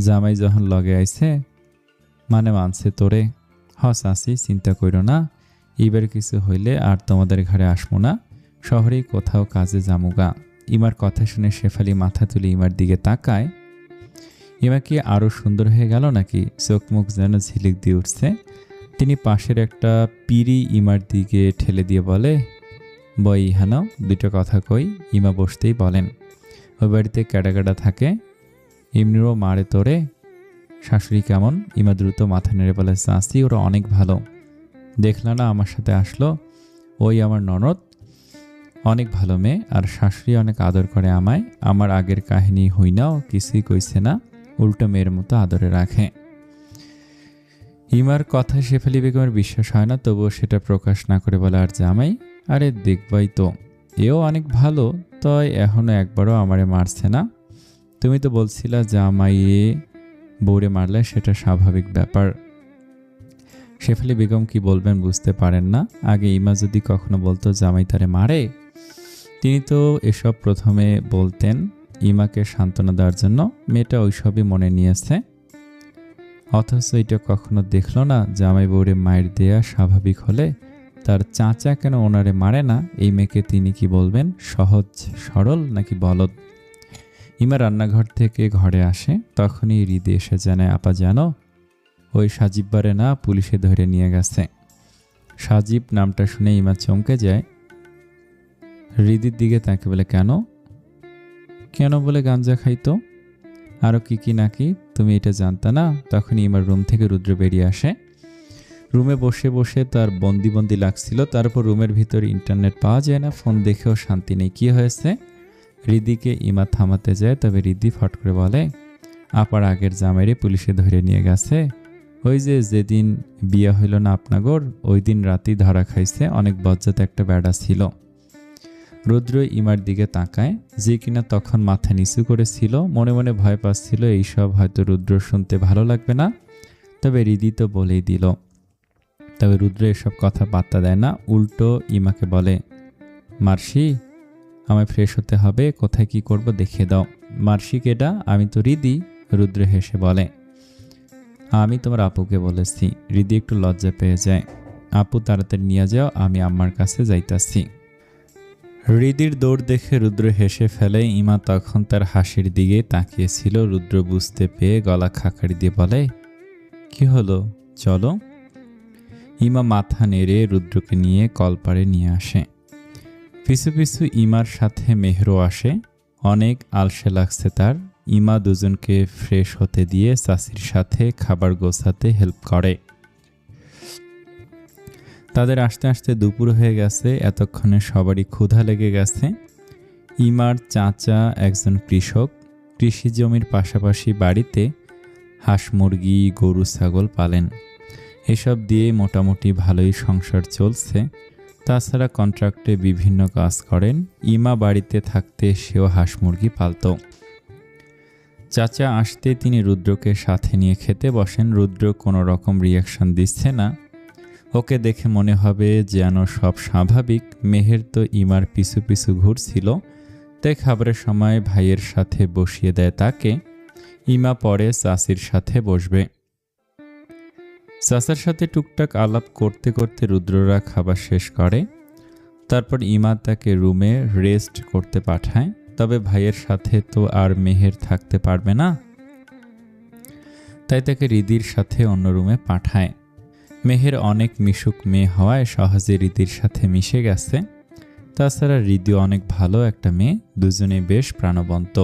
A: জামাই যখন লগে আইছে মানে মানছে তোরে। হ চাচি, চিন্তা কইরো না, এইবার কিছু হইলে আর তোমাদের ঘরে আসবো না, শহরেই কোথাও কাজে জামুগা। ইমার কথা শুনে শেফালি মাথা তুলে ইমার দিকে তাকায়। ইমা কি আরও সুন্দর হয়ে গেল নাকি? চোখ মুখ যেন ঝিলিক দিয়ে উঠছে। তিনি পাশের একটা পিড়ি ইমার দিকে ঠেলে দিয়ে বলে, বই ইহানাও, 2টা কথা কই। ইমা বসতেই বলেন, ওই বাড়িতে ক্যাডা থাকে, এমনিও মারে তোরে। শাশুড়ি কেমন? ইমা দ্রুত মাথা নেড়ে বলে, চাচি ওরা অনেক ভালো, দেখলা না আমার সাথে আসলো, ওই আমার ননদ, অনেক ভালো মেয়ে, আর শাশুড়ি অনেক আদর করে আমায়। আমার আগের কাহিনী হই নাও, কিছুই কইছে না, উল্টো মেয়ের মতো আদরে রাখে। ইমার কথা শেফালি বেগমের বিশ্বাস হয় না, তবুও সেটা প্রকাশ না করে বলে, আর জামাই? আরে দেখবাই তো, এও অনেক ভালো, তয় এখনো একবারও আমারে মারছে না। তুমি তো বলছিলা জামাইয়ে বউরে মারলে সেটা স্বাভাবিক ব্যাপার। শেফালি বেগম কি বলবেন বুঝতে পারেন না। আগে ইমা যদি কখনো বলতো জামাই তারে মারে, তিনি তো এসব প্রথমে বলতেন ইমাকে সান্ত্বনা দেওয়ার জন্য। মেয়েটা ওইসবই মনে নিয়েছে, অথচ এটা কখনো দেখলো না জামাই বউরে মায়ের দেয়া স্বাভাবিক হলে তার চাচা কেন ওনারে মারে না। এই মেয়েকে তিনি কি বলবেন, সহজ সরল নাকি বলদ? ইমা রান্নাঘর থেকে ঘরে আসে, তখনই হৃদি এসে জানায়, আপা জানো ওই সাজিববারে না পুলিশে ধরে নিয়ে গেছে। সাজিব নামটা শুনে ইমা চমকে যায়। হৃদির দিকে তাকে বলে, কেন? কেন বলে গাঞ্জা খাইতো, আরও কি নাকি, তুমি এটা জানতা না? তখন ইমার রুম থেকে রুদ্র বেরিয়ে আসে। রুমে বসে বসে তার বন্দি লাগছিল। তারপর রুমের ভিতর ইন্টারনেট পাওয়া যায় না, ফোন দেখেও শান্তি নেই। কি হয়েছে? রিদিকে ইমা থামাতে যায়, তবে রিদি ফট করে বলে, আপার আগের জামাইরে পুলিশে ধরে নিয়ে গেছে। ওই যে যেদিন বিয়ে হইল না আপনাগর, ওই দিন রাতেই ধরা খাইছে। অনেক বজ্জাত একটা বেড়া ছিল। রুদ্র ইমার দিকে তাকায়, যে কিনা তখন মাথা নিচু করেছিল, মনে মনে ভয় পাচ্ছিল এইসব হয়তো রুদ্র শুনতে ভালো লাগবে না। তবে রিদি তো বলেই দিল। তবে রুদ্র এসব কথা পাত্তা দেয় না, উল্টো ইমাকে বলে, মার্শি, আমায় ফ্রেশ হতে হবে, কোথায় কি করব দেখিয়ে দাও। মার্শি কেডা? আমি তো রিদি। রুদ্র হেসে বলে, আমি তোমার আপুকে বলেছি। রিদি একটু লজ্জা পেয়ে যায়। আপু তাড়াতাড়ি নিয়ে যাও, আমি আম্মার কাছে যাইতাছি। রিদির দৌড় দেখে রুদ্র হেসে ফেলে। ইমা তখন তার হাসির দিকে তাকিয়েছিল। রুদ্র বুঝতে পেয়ে গলা খাকারি দিয়ে বলে, কি হলো, চলো। ইমা মাথা নেড়ে রুদ্রকে নিয়ে কলপারে নিয়ে আসে। পিছু পিছু ইমার সাথে মেহরও আসে। অনেক আলসে লাগছে তার। ইমা দুজনকে ফ্রেশ হতে দিয়ে চাচির সাথে খাবার গোছাতে হেল্প করে। তাদের আসতে আসতে দুপুর হয়ে গেছে। এতক্ষণে সবারই ক্ষুধা লেগে গেছে। ইমার চাচা একজন কৃষক। কৃষি জমির পাশাপাশি বাড়িতে হাঁস মুরগি গরু ছাগল পালেন। এসব দিয়ে মোটামুটি ভালোই সংসার চলছে। তাছাড়া কন্ট্রাক্টে বিভিন্ন কাজ করেন। ইমা বাড়িতে থাকতে সেও হাঁস মুরগি পালত। চাচা আসতে তিনি রুদ্রকে সাথে নিয়ে খেতে বসেন। রুদ্র কোনো রকম রিয়াকশন দিচ্ছে না। ওকে দেখে মনে হবে যেন সব স্বাভাবিক। মেহের তো ইমার পিছু পিছু ঘুরছিল, তাই খাবারের সময় ভাইয়ের সাথে বসিয়ে দেয় তাকে। ইমা পরে চাচির সাথে বসবে। চাচার সাথে টুকটাক আলাপ করতে করতে রুদ্ররা খাবার শেষ করে। তারপর ইমা তাকে রুমে রেস্ট করতে পাঠায়। তবে ভাইয়ের সাথে তো আর মেহের থাকতে পারবে না, তাই তাকে রিদির সাথে অন্য রুমে পাঠায়। মেহের অনেক মিশুক মেয়ে হওয়ায় সহজে রিদির সাথে মিশে গেছে। তাছাড়া রিদিও অনেক ভালো একটা মেয়ে, দুজনে বেশ প্রাণবন্ত।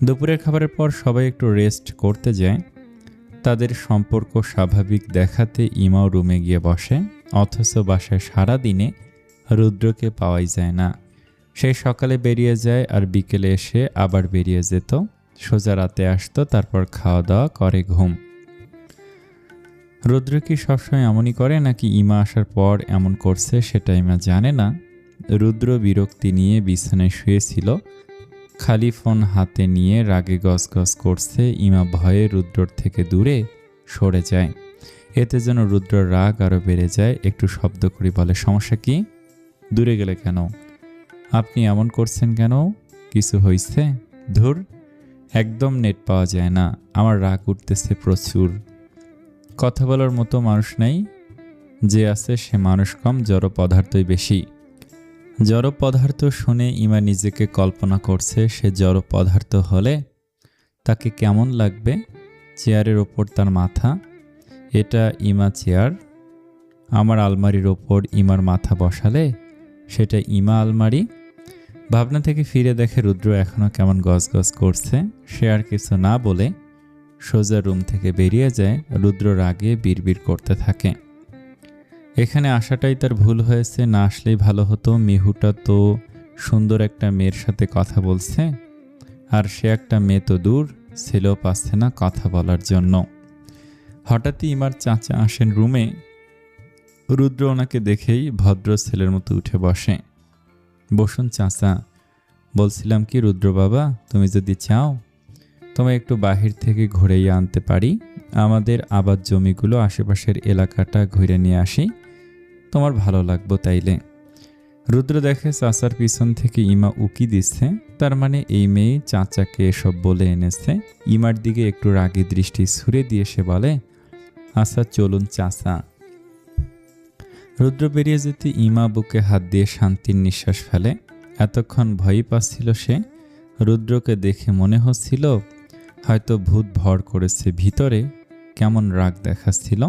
A: দুপুরের খাবারের পর সবাই একটু রেস্ট করতে যায়। তাদের সম্পর্ক স্বাভাবিক দেখাতে ইমাও রুমে গিয়ে বসে। অথচ বাসায় সারাদিনে রুদ্রকে পাওয়াই যায় না। সেই সকালে বেরিয়ে যায় আর বিকেলে এসে আবার বেরিয়ে যেত। সোজা রাতে আসতো, তারপর খাওয়া দাওয়া করে ঘুম। রুদ্র কি সবসময় এমনই করে নাকি ইমা আসার পর এমন করছে সেটা ইমা জানে না। রুদ্র বিরক্তি নিয়ে বিছানায় শুয়েছিল, খালি ফোন হাতে নিয়ে রাগে গজগজ করছে। ইমা ভয়ে রুদ্রর থেকে দূরে সরে যায়। এতে যেন রুদ্রর রাগ আরও বেড়ে যায়। একটু শব্দ করে বলে, সমস্যা কি? দূরে গেলে কেন? আপনি এমন করছেন কেন? কিছু হয়েছে? ধুর, একদম নেট পাওয়া যায় না। আমার রাগ উঠতেছে প্রচুর। কথা বলার মতো মানুষ নাই, যে আছে সে মানুষ কম, জড় পদার্থই বেশি। জড় পদার্থ শুনে ইমা নিজেকে কল্পনা করছে সে জড় পদার্থ হলে তাকে কেমন লাগবে। চেয়ারের ওপর তার মাথা, এটা ইমা চেয়ার। আমার আলমারির ওপর ইমার মাথা বসালে সেটা ইমা আলমারি। ভাবনা থেকে ফিরে দেখে রুদ্র এখনও কেমন গজগজ করছে। সে আর কিছু না বলে সোজা রুম থেকে বেরিয়ে যায়। রুদ্র রাগে বিড়বিড় করতে থাকে। এখানে আসাটাই তার ভুল হয়েছে, না আসলেই ভালো হতো। মিহুটা তো সুন্দর একটা মেয়ের সাথে কথা বলছে, আর সে একটা মেয়ে তো দূর, ছেলেও পাচ্ছে না কথা বলার জন্য। হঠাৎই ইমার চাচা আসেন রুমে। রুদ্র ওনাকে দেখেই ভদ্র ছেলের মতো উঠে বসে। বসুন চাচা। বলছিলাম কি রুদ্র বাবা, তুমি যদি চাও তোমায় একটু বাহির থেকে ঘুরেই আনতে পারি। আমাদের আবাদ জমিগুলো আশেপাশের এলাকাটা ঘুরে নিয়ে আসি, তোমার ভালো লাগবে তাইলে। রুদ্র দেখে চাচার পিছন থেকে ইমা উকি দিচ্ছে, তার মানে এই মেয়ে চাচাকে এসব বলে এনেছে। ইমার দিকে একটু রাগী দৃষ্টি ছুড়ে দিয়ে সে বলে, আচ্ছা চলুন চাচা। রুদ্র বেরিয়ে যেতে ইমা বুকে হাত দিয়ে শান্তির নিঃশ্বাস ফেলে। এতক্ষণ ভয়ই পাচ্ছিল সে। রুদ্রকে দেখে মনে হচ্ছিল হয়তো ভূত ভর করেছে। ভিতরে কেমন রাগ দেখাচ্ছিল,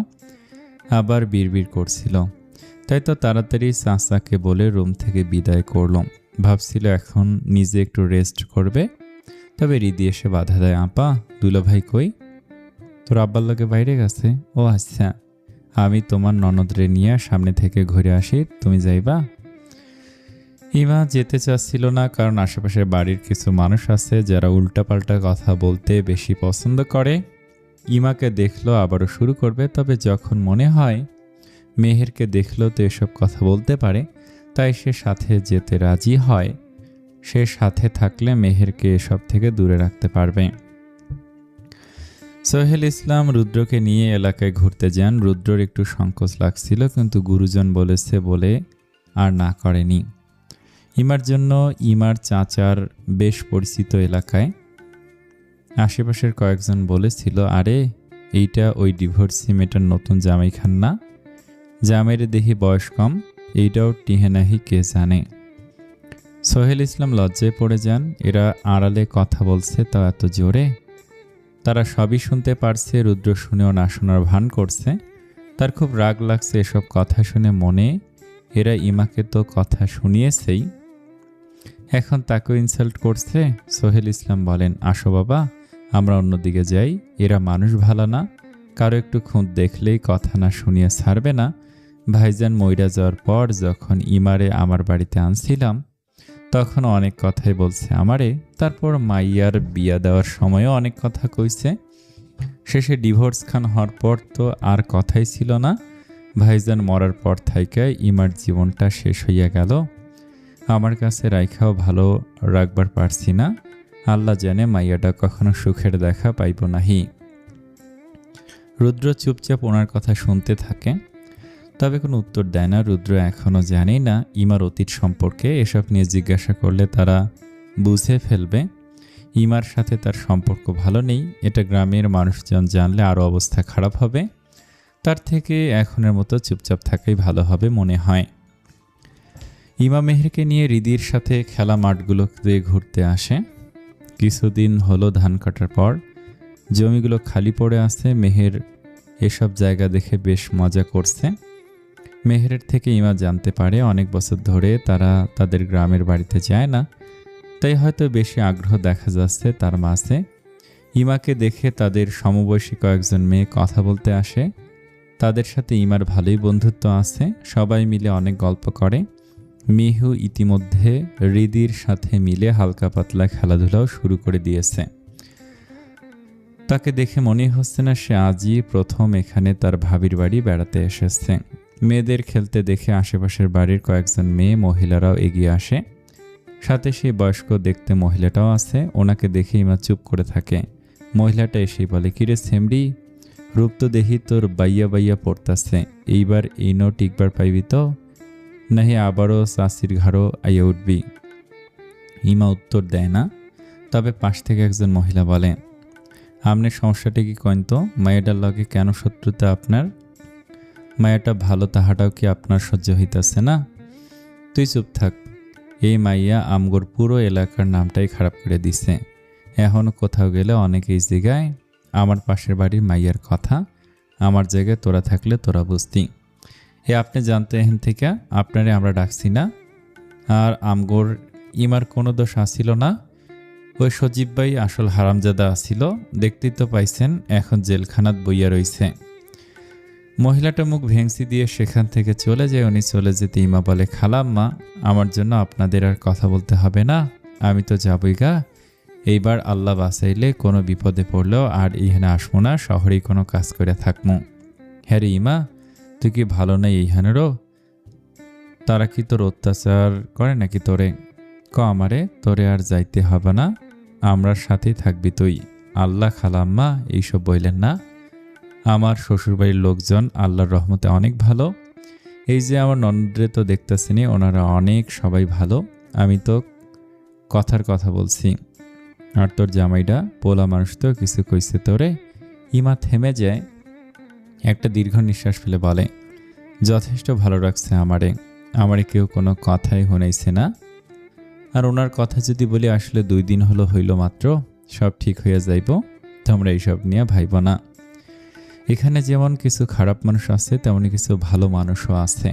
A: আবার বিড়বিড় করছিল। তাই তো তাড়াতাড়ি চাচাকে বলে রুম থেকে বিদায় করল। ভাবছিল এখন নিজে একটু রেস্ট করবে। তবে রিদি এসে বাধা দেয়, আপা দুলাভাই কই? তোর আব্বার লগে বাইরে গেছে। ও আচ্ছা, আমি তোমার ননদরে নিয়ে সামনে থেকে ঘুরে আসি, তুমি যাইবা? ইমা যেতে চাচ্ছিল না, কারণ আশেপাশের বাড়ির কিছু মানুষ আছে যারা উল্টাপাল্টা কথা বলতে বেশি পছন্দ করে। ইমাকে দেখলো আবারও শুরু করবে, তবে যখন মনে হয় মেহেরকে দেখলেও তো এসব কথা বলতে পারে, তাই সে সাথে যেতে রাজি হয়। সে সাথে থাকলে মেহেরকে এসব থেকে দূরে রাখতে পারবে। সোহেল ইসলাম রুদ্রকে নিয়ে এলাকায় ঘুরতে যান। রুদ্রর একটু সংকোচ লাগছিল, কিন্তু গুরুজন বলেছে বলে আর না করেনি। ইমার জন্য ইমার চাচার বেশ পরিচিত এলাকায়। আশেপাশের কয়েকজন বলেছিল, আরে এইটা ওই ডিভোর্সি মেয়েটার নতুন জামাই খান না? জামাইরে দেখি বয়স কম, এইটাও টিহেনাহি কে জানে। সোহেল ইসলাম লজ্জায় পড়ে যান। এরা আড়ালে কথা বলছে, তা এত জোরে। তারা সবই শুনতে পারছে। রুদ্র শুনেও না শোনার ভান করছে। তার খুব রাগ লাগছে এসব কথা শুনে। মনে এরা ইমাকে তো কথা শুনিয়েছেই, এখন তাকেও ইনসাল্ট করছে। সোহেল ইসলাম বলেন, আসো বাবা, আমরা অন্যদিকে যাই। এরা মানুষ ভালো না, কারো একটু খুঁত দেখলেই কথা না শুনিয়ে ছাড়বে না। ভাইজান মইরা যাওয়ার পর যখন ইমারে আমার বাড়িতে আনছিলাম, তখন অনেক কথাই বলছে আমারে। তারপর মাইয়ার বিয়া দেওয়ার সময়ও অনেক কথা কইছে। শেষে ডিভোর্স খান হওয়ার পর তো আর কথাই ছিল না। ভাইজান মরার পর থাইকা ইমার জীবনটা শেষ হইয়া গেল। আমার কাছে রাইখাও ভালো রাখবার পারছি না। আল্লাহ জানে মাইয়াটা কখনো সুখের দেখা পাইব নাহি। রুদ্র চুপচাপ ওনার কথা শুনতে থাকে, তবে কোনো উত্তর দেয় না। রুদ্র এখনও জানেই না ইমার অতীত সম্পর্কে। এসব নিয়ে জিজ্ঞাসা করলে তারা বুঝে ফেলবে ইমার সাথে তার সম্পর্ক ভালো নেই। এটা গ্রামের মানুষজন জানলে আরও অবস্থা খারাপ হবে। তার থেকে এখনের মতো চুপচাপ থাকাই ভালো হবে মনে হয়। ইমা মেহেরকে নিয়ে রিদির সাথে খেলা মাঠগুলোতে ঘুরতে আসে। কিছুদিন হলো ধান কাটার পর জমিগুলো খালি পড়ে আছে। মেহের এসব জায়গা দেখে বেশ মজা করছে। মেহেরের থেকে ইমা জানতে পারে অনেক বছর ধরে তারা তাদের গ্রামের বাড়িতে যায় না, তাই হয়তো বেশি আগ্রহ দেখা যাচ্ছে তার মাঝে। ইমাকে দেখে তাদের সমবয়সী কয়েকজন মেয়ে কথা বলতে আসে। তাদের সাথে ইমার ভালোই বন্ধুত্ব আছে, সবাই মিলে অনেক গল্প করে। মিহু ইতিমধ্যে রিদির সাথে মিলে হালকা পাতলা খেলাধুলাও শুরু করে দিয়েছে। তাকে দেখে মনে হচ্ছে না সে আজই প্রথম এখানে তার ভাবির বাড়ি বেড়াতে এসেছে। মেয়েদের খেলতে দেখে আশেপাশের বাড়ির কয়েকজন মেয়ে মহিলারাও এগিয়ে আসে। সাথে সেই বয়স্ক দেখতে মহিলাটাও আছে। ওনাকে দেখে ইমা চুপ করে থাকে। মহিলাটা এসেই বলে, কিরে সেমরি, রূপ তো দেখি তোর বাইয়া বাইয়া পড়তাছে। এইবার এই নো টিকবার পাইবি তো, নাহি আবারও চাষির ঘাড়ও আইয়া উঠবি? ইমা উত্তর দেয় না। তবে পাশ থেকে একজন মহিলা বলে, আপনার সমস্যাটা কি কইন তো? মায়াটার লগে কেন শত্রুতা আপনার? মায়াটা ভালো তাহাটাও কি আপনার সহ্য হইতাছে না? তুই চুপ থাক। এই মাইয়া আমগোর পুরো এলাকার নামটাই খারাপ করে দিছে। এখন কোথাও গেলে অনেকেই জিগায় আমার পাশের বাড়ির মাইয়ার কথা। আমার জায়গায় তোরা থাকলে তোরা বুঝতি। আপনি জানতো এখান থেকে আপনারে আমরা ডাকছি না। আর আমগোর ইমার কোনো দোষ আসিল না। ওই সজীব ভাই আসল হারামজাদা আসিল। দেখতেই তো পাইছেন এখন জেলখানাত বইয়া রইছে। মহিলাটা মুখ ভেংসি দিয়ে সেখান থেকে চলে যায়। উনি চলে যেতে ইমা বলে, খালাম্মা, আমার জন্য আপনাদের আর কথা বলতে হবে না, আমি তো যাবই গা। এইবার আল্লাহ বাঁচাইলে কোনো বিপদে পড়লেও আর ইহানে আসবো না, শহরেই কোনো কাজ করে থাকবো। হ্যাঁ রে ইমা, তুই কি ভালো নাই এইখানেরও? তারা কি তোর অত্যাচার করে নাকি তোরে? আমারে তোরে আর যাইতে হবে না, আমরার সাথেই থাকবি তুই। আল্লাহ খালাম্মা এইসব বললেন না। আমার শ্বশুরবাড়ির লোকজন আল্লাহর রহমতে অনেক ভালো। এই যে আমার ননদরে তো দেখতেছিনি, ওনারা অনেক সবাই ভালো। আমি তো কথার কথা বলছি। আর তোর জামাইটা পোলা মানুষ তো কিছু কইছে তোরে? ইমা থেমে যায়, একটা দীর্ঘ নিঃশ্বাস ফেলে বলে, যথেষ্ট ভালো রাখছে আমারে কেউ কোনো কথাই শুনাইছে না। আর ওনার কথা যদি বলি, আসলে 2 দিন হইল মাত্র, সব ঠিক হইয়া যাইব। তোমরা এইসব নিয়ে ভাইব না। এখানে যেমন কিছু খারাপ মানুষ আছে, তেমনি কিছু ভালো মানুষও আছে।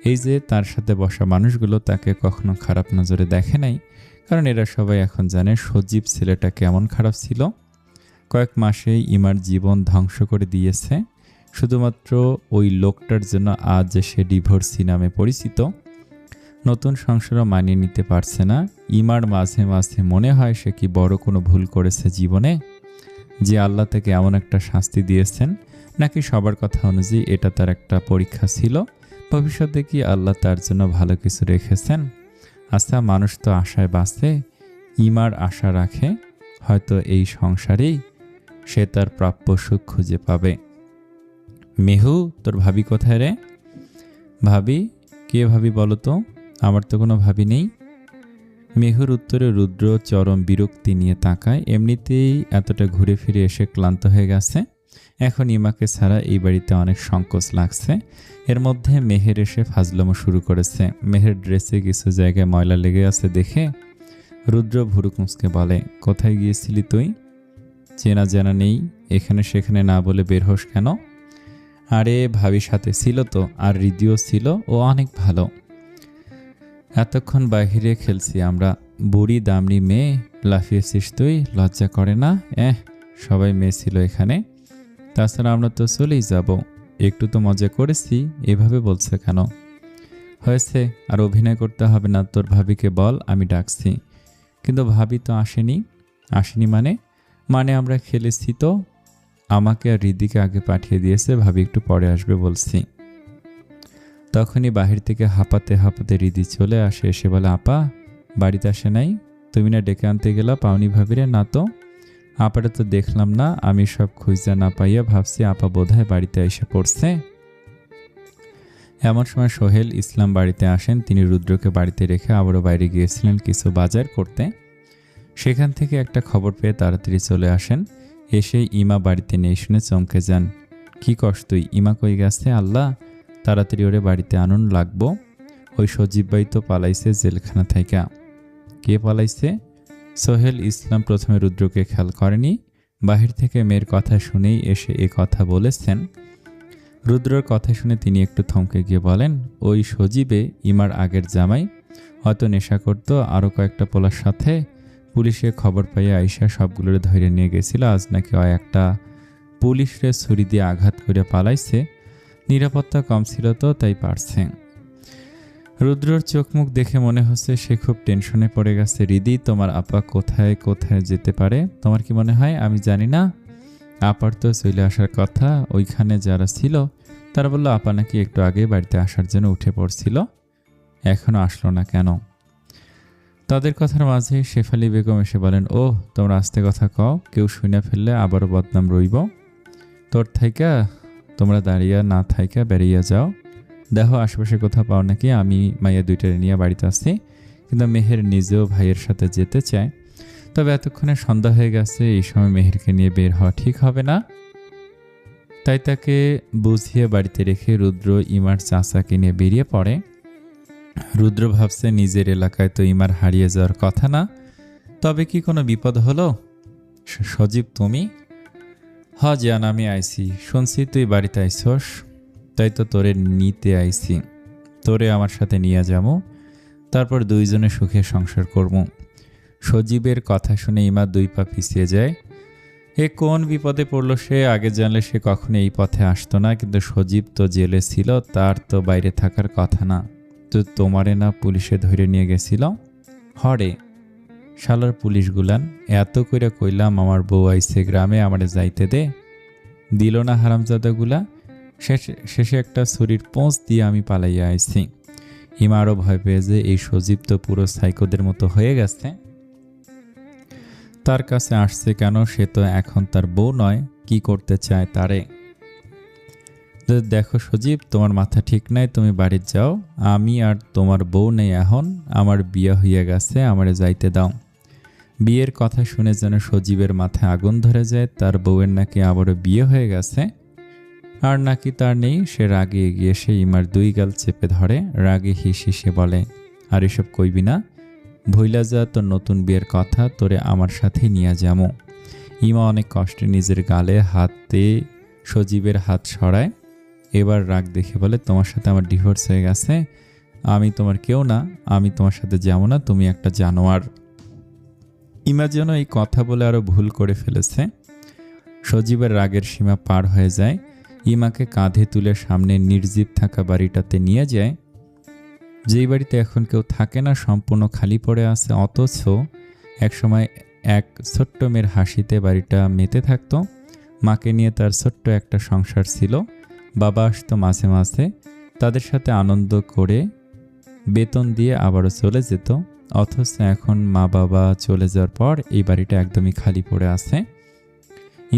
A: এই যে তার সাথে বসা মানুষগুলো তাকে কখনো খারাপ নজরে দেখে নাই, কারণ এরা সবাই এখন জানে সজীব ছেলেটা কেমন খারাপ ছিল। কয়েক মাসেই ইমার জীবন ধ্বংস করে দিয়েছে। শুধুমাত্র ওই লোকটার জন্য আজ সে ডিভোর্সি নামে পরিচিত। নতুন সংসারও মানিয়ে নিতে পারছে না। ইমার মাঝে মাঝে মনে হয় সে কি বড় কোনো ভুল করেছে জীবনে, যে আল্লাহ তাকে এমন একটা শাস্তি দিয়েছেন, নাকি সবার কথা অনুযায়ী এটা তার একটা পরীক্ষা ছিল, ভবিষ্যতে কি আল্লাহ তার জন্য ভালো কিছু রেখেছেন। আচ্ছা, মানুষ তো আশায় বাঁচে, ইমার আশা রাখে হয়তো এই সংসারেই সে তার প্রাপ্য সুখ খুঁজে পাবে। মেহু, তোর ভাবি কোথায় রে? ভাবি? কে ভাবি বলো তো? আমার তো কোনো ভাবি নেই। মেহুর উত্তরে রুদ্র চরম বিরক্তি নিয়ে তাকায়। এমনিতেই এতটা ঘুরে ফিরে এসে ক্লান্ত হয়ে গেছে, এখন ইমাকে ছাড়া এই বাড়িতে অনেক সংকোচ লাগছে। এর মধ্যে মেহের এসে ফাজলামো শুরু করেছে। মেহের ড্রেসে কিছু জায়গায় ময়লা লেগে আছে দেখে রুদ্র ভুরু কুঁচকে বলে, কোথায় গিয়েছিলি তুই? চেনা জানা নেই, এখানে সেখানে না বলে বের হোস কেন? আরে ভাবির সাথে ছিল তো, আর রিদিও ছিল, ও অনেক ভালো। এতক্ষণ বাহিরে খেলছি আমরা। বুড়ি দামড়ি মেয়ে, লাফিয়েছিস তুই, লজ্জা করে না? সবাই মেয়ে ছিল এখানে, তাছাড়া আমরা তো চলেই যাব। একটু তো মজা করেছি, এভাবে বলছে কেন? হয়েছে, আর অভিনয় করতে হবে না। তোর ভাবিকে বল আমি ডাকছি। কিন্তু ভাবি তো আসেনি। আসেনি মানে আমরা খেলেছি তো। আমাকে আর রিদিকে আগে পাঠিয়ে দিয়েছে, ভাবি একটু পরে আসবে বলছি। তখনই বাহির থেকে হাঁপাতে হাঁপাতে রিদি চলে আসে, এসে বলে, আপা বাড়িতে আসে নাই? তুমি না ডেকে আনতে গেলা পাওনি ভাবিরে? না তো, আপাটা তো দেখলাম না। আমি সব খুঁজা না পাইয়া ভাবছি আপা বোধহয় বাড়িতে এসে পড়ছে। এমন সময় সোহেল ইসলাম বাড়িতে আসেন। তিনি রুদ্রকে বাড়িতে রেখে আবারও বাইরে গিয়েছিলেন কিছু বাজার করতে। সেখান থেকে একটা খবর পেয়ে তাড়াতাড়ি চলে আসেন। এসে ইমা বাড়িতে নেই শুনে চমকে যান। কি কস তুই? ইমা কই গেছে? আল্লাহ, তাড়াতাড়ি ওরে বাড়িতে আনুন লাগবো। ওই সজীব ভাই তো পালাইছে জেলখানা থাইকা। কে পালাইছে? সোহেল ইসলাম প্রথমে রুদ্রকে খেয়াল করেনি, বাহির থেকে মেয়ের কথা শুনেই এসে এ কথা বলেছেন। রুদ্রর কথা শুনে তিনি একটু থমকে গিয়ে বলেন, ওই সজীবে ইমার আগের জামাই, হয়তো নেশা করতো, আরও কয়েকটা পোলার সাথে। পুলিশে খবর পাইয়া আইসা সবগুলোরে ধরে নিয়ে গেছিল। আজ নাকি একটা পুলিশরে ছুরি দিয়ে আঘাত করে পালাইছে। নিরাপত্তা কম ছিল তো, তাই পারছে। রুদ্রর চোখ মুখ দেখে মনে হচ্ছে সে খুব টেনশনে পড়ে গেছে। রিদি, তোমার আপা কোথায় কোথায় যেতে পারে তোমার কি মনে হয়? আমি জানি না, আপার তো চলে আসার কথা। ওইখানে যারা ছিল তারা বললো আপা নাকি একটু আগে বাড়িতে আসার জন্য উঠে পড়ছিল, এখনো আসলো না কেন? তাদের কথার মাঝে শেফালি বেগম এসে বলেন, ও তোমরা আস্তে কথা কও, কেউ শুনে ফেললে আবারও বদনাম রইব। তোর থাইকা তোমরা দাঁড়িয়ে না থাইকা বেরিয়ে যাও। দেখো আশেপাশে কোথাও পাও নাকি। আমি মাইয়া দুইটারে নিয়ে বাড়িতে আসছি, কিন্তু মেহের নিজেও ভাইয়ের সাথে যেতে চায়। তবে এতক্ষণে সন্ধ্যা হয়ে গেছে, এই সময় মেহেরকে নিয়ে বের হওয়া ঠিক হবে না। তাই তাকে বুঝিয়ে বাড়িতে রেখে রুদ্র ইমার চাচাকে নিয়ে বেরিয়ে পড়ে। রুদ্র ভাবছে নিজের এলাকায় তো ইমার হারিয়ে যাওয়ার কথা না, তবে কি কোনো বিপদ হলো? সজীব তুমি? হ জান, আমি আইছি। শুনছি তুই বাড়িতে আইছস, তাই তো তোরে নিতে আইছি। তোরে আমার সাথে নিয়ে যাবো, তারপর দুইজনে সুখে সংসার করব। সজীবের কথা শুনে ইমা দুই পা পিছিয়ে যায়। এ কোন বিপদে পড়লো সে? আগে জানলে সে কখনো এই পথে আসতো না। কিন্তু সজীব তো জেলে ছিল, তার তো বাইরে থাকার কথা না। তো তোমারে না পুলিশে ধরে নিয়ে গেছিল? হরে শালার পুলিশগুলান, এত কইরা কইলাম আমার বউ আইছে গ্রামে, আমারে যাইতে দে, দিল না হারামজাদাগুলা। শেষে একটা ছুরির পোঁচ দিয়ে আমি পালাইয়া আইছি। হিমা আরও ভয় পেয়ে যে এই সজীব তো পুরো সাইকোদের মতো হয়ে গেছে, তার কাছে আসছে কেন? সে তো এখন তার বউ নয়, কি করতে চায় তারে? দেখো সজীব, তোমার মাথা ঠিক নাই, তুমি বাড়ির যাও। আমি আর তোমার বউ নেই এখন, আমার বিয়ে হইয়া গেছে, আমারে যাইতে দাও। বিয়ের কথা শুনে যেন সজীবের মাথায় আগুন ধরে যায়। তার বউয়ের নাকি আবারও বিয়ে হয়ে গেছে, আর নাকি তার নেই। সে রাগে এগিয়ে এসে ইমার দুই গাল চেপে ধরে, রাগে হিস হিসে বলে, আর এসব কইবি না, ভইলা যা তোর নতুন বিয়ের কথা, তোরে আমার সাথেই নিয়ে যাবো। ইমা অনেক কষ্টে নিজের গালে হাতে সজীবের হাত সরায়। এবার রাগ দেখে বলে, তোমার সাথে আমার ডিভোর্স হয়ে গেছে, আমি তোমার কেউ না, আমি তোমার সাথে যাবো না, তুমি একটা জানোয়ার। ইমা যেন এই কথা বলে আরো ভুল করে ফেলেছে। সজীবের রাগের সীমা পার হয়ে যায়। ইমাকে কাঁধে তুলে সামনে নির্জীব থাকা বাড়িটাতে নিয়ে যায়। যেই বাড়িতে এখন কেউ থাকে না, সম্পূর্ণ খালি পড়ে আছে, অথচ একসময় এক ছোট্ট মেয়ের হাসিতে বাড়িটা মেতে থাকতো। মাকে নিয়ে তার ছোট্ট একটা সংসার ছিল। বাবা আসতো মাঝে মাঝে, তাদের সাথে আনন্দ করে বেতন দিয়ে আবারও চলে যেত। অথচ এখন মা বাবা চলে যাওয়ার পর এই বাড়িটা একদমই খালি পড়ে আছে।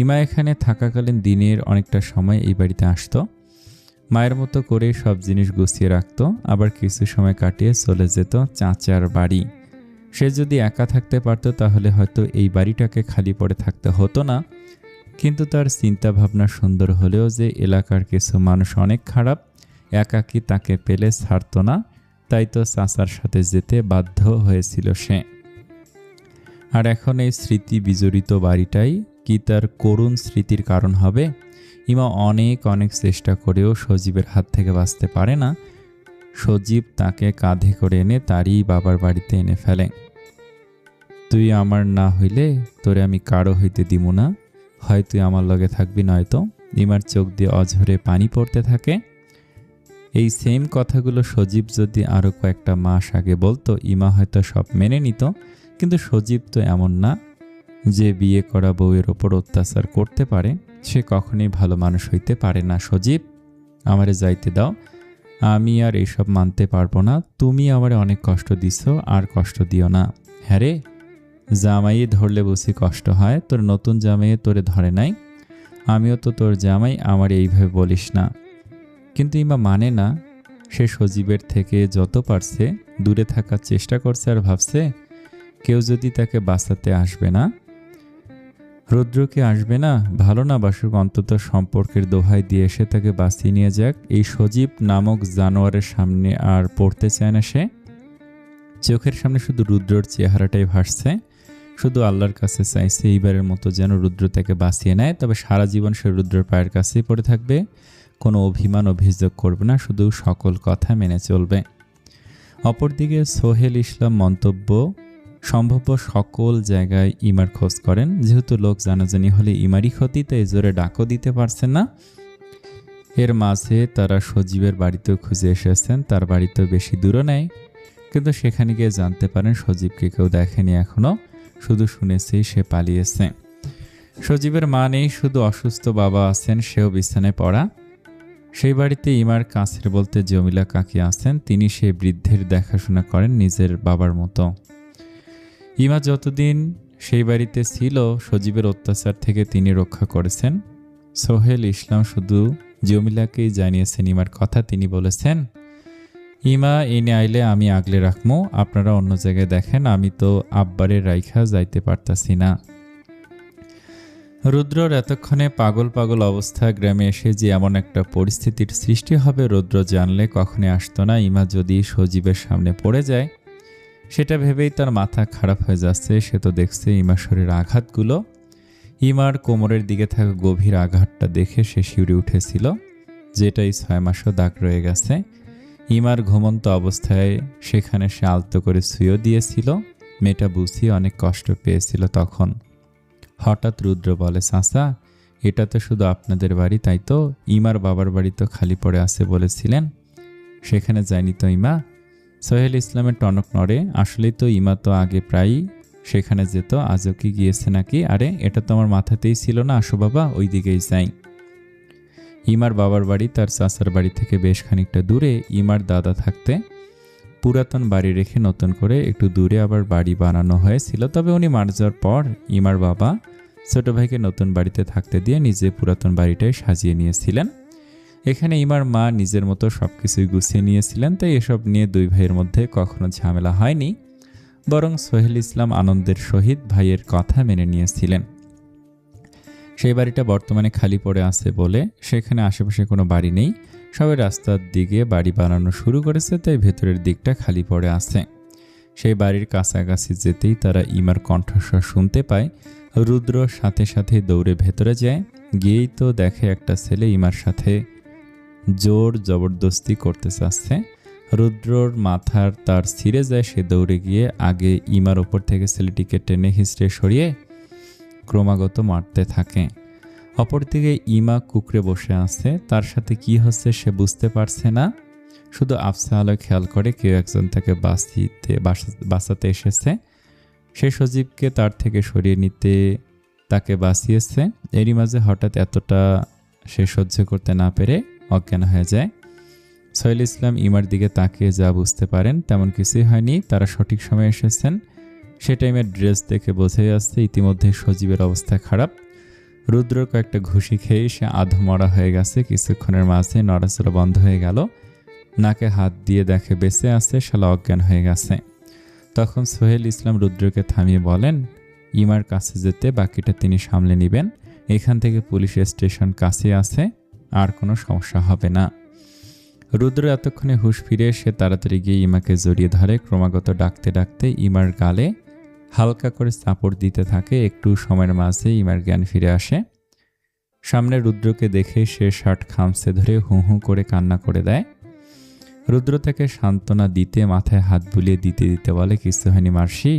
A: ইমা এখানে থাকাকালীন দিনের অনেকটা সময় এই বাড়িতে আসতো, মায়ের মতো করে সব জিনিস গুছিয়ে রাখতো, আবার কিছু সময় কাটিয়ে চলে যেত চাচার বাড়ি। সে যদি একা থাকতে পারত তাহলে হয়তো এই বাড়িটাকে খালি পড়ে থাকতে হতো না। কিন্তু তার চিন্তা ভাবনা সুন্দর হলেও যে এলাকার কিছু মানুষ অনেক খারাপ, একাকী তাকে পেলে ছাড়ত না, তাই তো চাচার সাথে যেতে বাধ্য হয়েছিল সে। আর এখন এই স্মৃতি বিজড়িত বাড়িটাই কি তার করুণ স্মৃতির কারণ হবে? ইমা অনেক চেষ্টা করেও সজীবের হাত থেকে বাঁচতে পারে না। সজীব তাকে কাঁধে করে এনে তারই বাবার বাড়িতে এনে ফেলে। তুই আমার না হইলে তোরে আমি কারো হইতে দিব না, হয় তুই আমার লগে থাকবি নয়তো। ইমার চোখ দিয়ে অঝরে পানি পড়তে থাকে। এই সেম কথাগুলো সজীব যদি আরও কয়েকটা মাস আগে বলতো, ইমা হয়তো সব মেনে নিত। কিন্তু সজীব তো এমন না যে বিয়ে করা বউয়ের ওপর অত্যাচার করতে পারে। সে কখনোই ভালো মানুষ হইতে পারে না। সজীব, আমারে যাইতে দাও, আমি আর এইসব মানতে পারবো না। তুমি আমারে অনেক কষ্ট দিছ, আর কষ্ট দিও না। হ্যাঁ রে, জামাইয়ে ধরলে বুঝি কষ্ট হয়, তোর নতুন জামাইয়ে তোরে ধরে নাই। আমিও তো তোর জামাই, আমার এইভাবে বলিস না। কিন্তু ইমা মানে না। সে সজীবের থেকে যত পারছে দূরে থাকার চেষ্টা করছে, আর ভাবছে কেউ যদি তাকে বাঁচাতে আসবে না, রুদ্রকে আসবে না, ভালো না বাসুক, অন্তত সম্পর্কের দোহাই দিয়ে এসে তাকে বাঁচিয়ে নিয়ে যাক। এই সজীব নামক জানোয়ারের সামনে আর পড়তে চায় না সে। চোখের সামনে শুধু রুদ্রর চেহারাটাই ভাসছে। শুধু আল্লাহর কাছে চাইছে এইবারের মতো যেন রুদ্র তাকে বাঁচিয়ে নেয়। তবে সারা জীবন সে রুদ্রর পায়ের কাছেই পড়ে থাকবে, কোনো অভিমান অভিযোগ করবে না, শুধু সকল কথা মেনে চলবে। অপরদিকে সোহেল ইসলাম মন্তব্য সম্ভাব্য সকল জায়গায় ইমার খোঁজ করেন। যেহেতু লোক জানাজানি হলে ইমারই ক্ষতি, তাই জোরে ডাকও দিতে পারছেন না। এর মাঝে তারা সজীবের বাড়িতেও খুঁজে এসেছেন। তার বাড়িতেও বেশি দূরও নেই, কিন্তু সেখানে গিয়ে জানতে পারেন সজীবকে কেউ দেখেনি এখনো, শুধু শুনেছেই সে পালিয়েছে। সজীবের মা নেই, শুধু অসুস্থ বাবা আছেন, সেও বিছানায় পড়া। সেই বাড়িতে ইমার কাছের বলতে জমিলা কাকি আছেন, তিনি সেই বৃদ্ধের দেখাশোনা করেন নিজের বাবার মতো। ইমা যতদিন সেই বাড়িতে ছিল সজীবের অত্যাচার থেকে তিনি রক্ষা করেছেন। সোহেল ইসলাম শুধু জমিলাকেই জানিয়েছেন ইমার কথা। তিনি বলেছেন, ইমা এনে আইলে আমি আগলে রাখবো, আপনারা অন্য জায়গায় দেখেন, আমি তো আব্বারে রাইখা যাইতে পারতাছি না। রুদ্রর এতক্ষণে পাগল পাগল অবস্থা। গ্রামে এসে যে এমন একটা পরিস্থিতির সৃষ্টি হবে রুদ্র জানলে কখনই আসতো না। ইমা যদি সজীবের সামনে পড়ে যায় সেটা ভেবেই তার মাথা খারাপ হয়ে যাচ্ছে। সে তো দেখছে ইমার শরীরের আঘাতগুলো। ইমার কোমরের দিকে থাকা গভীর আঘাতটা দেখে সে শিউরে উঠেছিল, যেটাই 6 মাসও দাগ রয়ে গেছে। ইমার ঘুমন্ত অবস্থায় সেখানে সে আলতো করে শুয়েও দিয়েছিল। মেয়েটা বুঝি অনেক কষ্ট পেয়েছিল তখন। হঠাৎ রুদ্র বলে, চাচা, এটা তো শুধু আপনাদের বাড়ি, তাই তো? ইমার বাবার বাড়ি তো খালি পড়ে আছে বলেছিলেন, সেখানে যায়নি তো ইমা? সোহেল ইসলামের টনক নড়ে। আসলেই তো ইমা তো আগে প্রায়ই সেখানে যেত, আজও কি গিয়েছে নাকি? আরে, এটা তো আমার মাথাতেই ছিল না। আসো বাবা, ওই দিকেই যাই। ইমার বাবার বাড়ি তার চাচার বাড়ি থেকে বেশ খানিকটা দূরে। ইমার দাদা থাকতে পুরাতন বাড়ি রেখে নতুন করে একটু দূরে আবার বাড়ি বানানো হয়েছিল। তবে উনি মারা যাওয়ার পর ইমার বাবা ছোট ভাইকে নতুন বাড়িতে থাকতে দিয়ে নিজে পুরাতন বাড়িটাই সাজিয়ে নিয়েছিলেন। এখানে ইমার মা নিজের মতো সবকিছুই গুছিয়ে নিয়েছিলেন, তাই এসব নিয়ে দুই ভাইয়ের মধ্যে কখনো ঝামেলা হয়নি। বরং সোহেল ইসলাম আনন্দের সহিত ভাইয়ের কথা মেনে নিয়েছিলেন। সেই বাড়িটা বর্তমানে খালি পড়ে আছে বলে সেখানে আশেপাশে কোনো বাড়ি নেই। সবাই রাস্তার দিকে বাড়ি বানানো শুরু করেছে, তাই ভেতরের দিকটা খালি পড়ে আছে। সেই বাড়ির কাছাকাছি যেতেই তারা ইমার কণ্ঠস্বর শুনতে পায়। রুদ্র সাথে সাথে দৌড়ে ভেতরে যায়। গিয়েই তো দেখে একটা ছেলে ইমার সাথে জোর জবরদস্তি করতে চাচ্ছে। রুদ্রর মাথার তার ছিঁড়ে যায়। সে দৌড়ে গিয়ে আগে ইমার ওপর থেকে ছেলেটিকে টেনে হিঁচড়ে সরিয়ে ক্রমাগত মারতে থাকে। অপরদিকে ইমা কুকড়ে বসে আছে। তার সাথে কি হচ্ছে সে বুঝতে পারছে না। শুধু আফসা আলো খেয়াল করে কেউ একজন তাকে বাঁচাতে এসেছে। সে সজীবকে তার থেকে সরিয়ে নিতে তাকে বাঁচিয়েছে। এরই মাঝে হঠাৎ এতটা সে সহ্য করতে না পেরে অজ্ঞান হয়ে যায়। সোহেল ইসলাম ইমার দিকে তাকিয়ে যা বুঝতে পারেন তেমন কিছুই হয়নি। তারা সঠিক সময়ে এসেছেন। সে টাইমের ড্রেস দেখে বোঝাই যাচ্ছে ইতিমধ্যে সজীবের অবস্থা খারাপ। রুদ্রর কয়েকটা ঘুষি খেয়ে সে আধমরা হয়ে গেছে। কিছুক্ষণের মাঝে নড়াচড়া বন্ধ হয়ে গেল। নাকে হাত দিয়ে দেখে বেঁচে আছে, শালা অজ্ঞান হয়ে গেছে। তখন সোহেল ইসলাম রুদ্রকে থামিয়ে বলেন ইমার কাছে যেতে, বাকিটা তিনি সামলে নেবেন। এখান থেকে পুলিশ স্টেশন কাছে আছে, আর কোনো সমস্যা হবে না। রুদ্র এতক্ষণে হুঁশ ফিরে সে তাড়াতাড়ি গিয়ে ইমাকে জড়িয়ে ধরে। ক্রমাগত ডাকতে ডাকতে ইমার গালে হালকা করে চাপড় দিতে থাকে। একটু সময়ের মাঝে ইমার জ্ঞান ফিরে আসে। সামনে রুদ্রকে দেখে সে শার্ট খামছে ধরে হু হু করে কান্না করে দেয়। রুদ্র তাকে সান্ত্বনা দিতে মাথায় হাত বুলিয়ে দিতে দিতে বলে কিছু হয়নি মার্সি,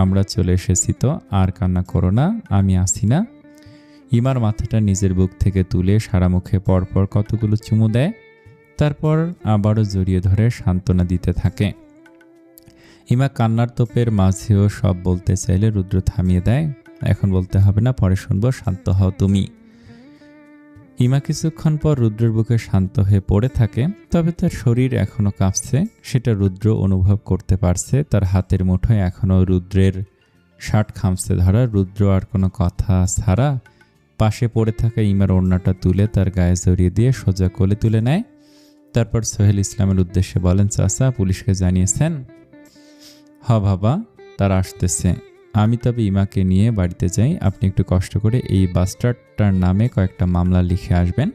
A: আমরা চলে এসেছি তো, আর কান্না করো না, আমি আছি না। ইমার মাথাটা নিজের বুক থেকে তুলে সারা মুখে পরপর কতগুলো চুমু দেয়। তারপর আবারও জড়িয়ে ধরে সান্ত্বনা দিতে থাকে। ইমা কান্নার তোপের মাঝেও সব বলতে চাইলে রুদ্র থামিয়ে দেয়। এখন বলতে হবে না, পরে শুনবো, শান্ত হও তুমি। ইমা কিছুক্ষণ পর রুদ্রের বুকে শান্ত হয়ে পড়ে থাকে। তবে তার শরীর এখনো কাঁপছে, সেটা রুদ্র অনুভব করতে পারছে। তার হাতের মুঠোয় এখনো রুদ্রের শার্ট খামছে ধরা। রুদ্র আর কোনো কথা ছাড়া পাশে পড়ে থাকা ইমার ওড়নাটা তুলে তার গায়ে জড়িয়ে দিয়ে সোজা কোলে তুলে নেয়। তারপর সোহেল ইসলামের উদ্দেশ্যে বলেন চাচা, পুলিশকে জানিয়েছেন? হ বাবা, তারা আসতেছে। আমি তবে ইমাকে নিয়ে বাড়িতে যাই। আপনি একটু কষ্ট করে এই বাস্টার্ডটার নামে কয়েকটা মামলা লিখে আসবেন।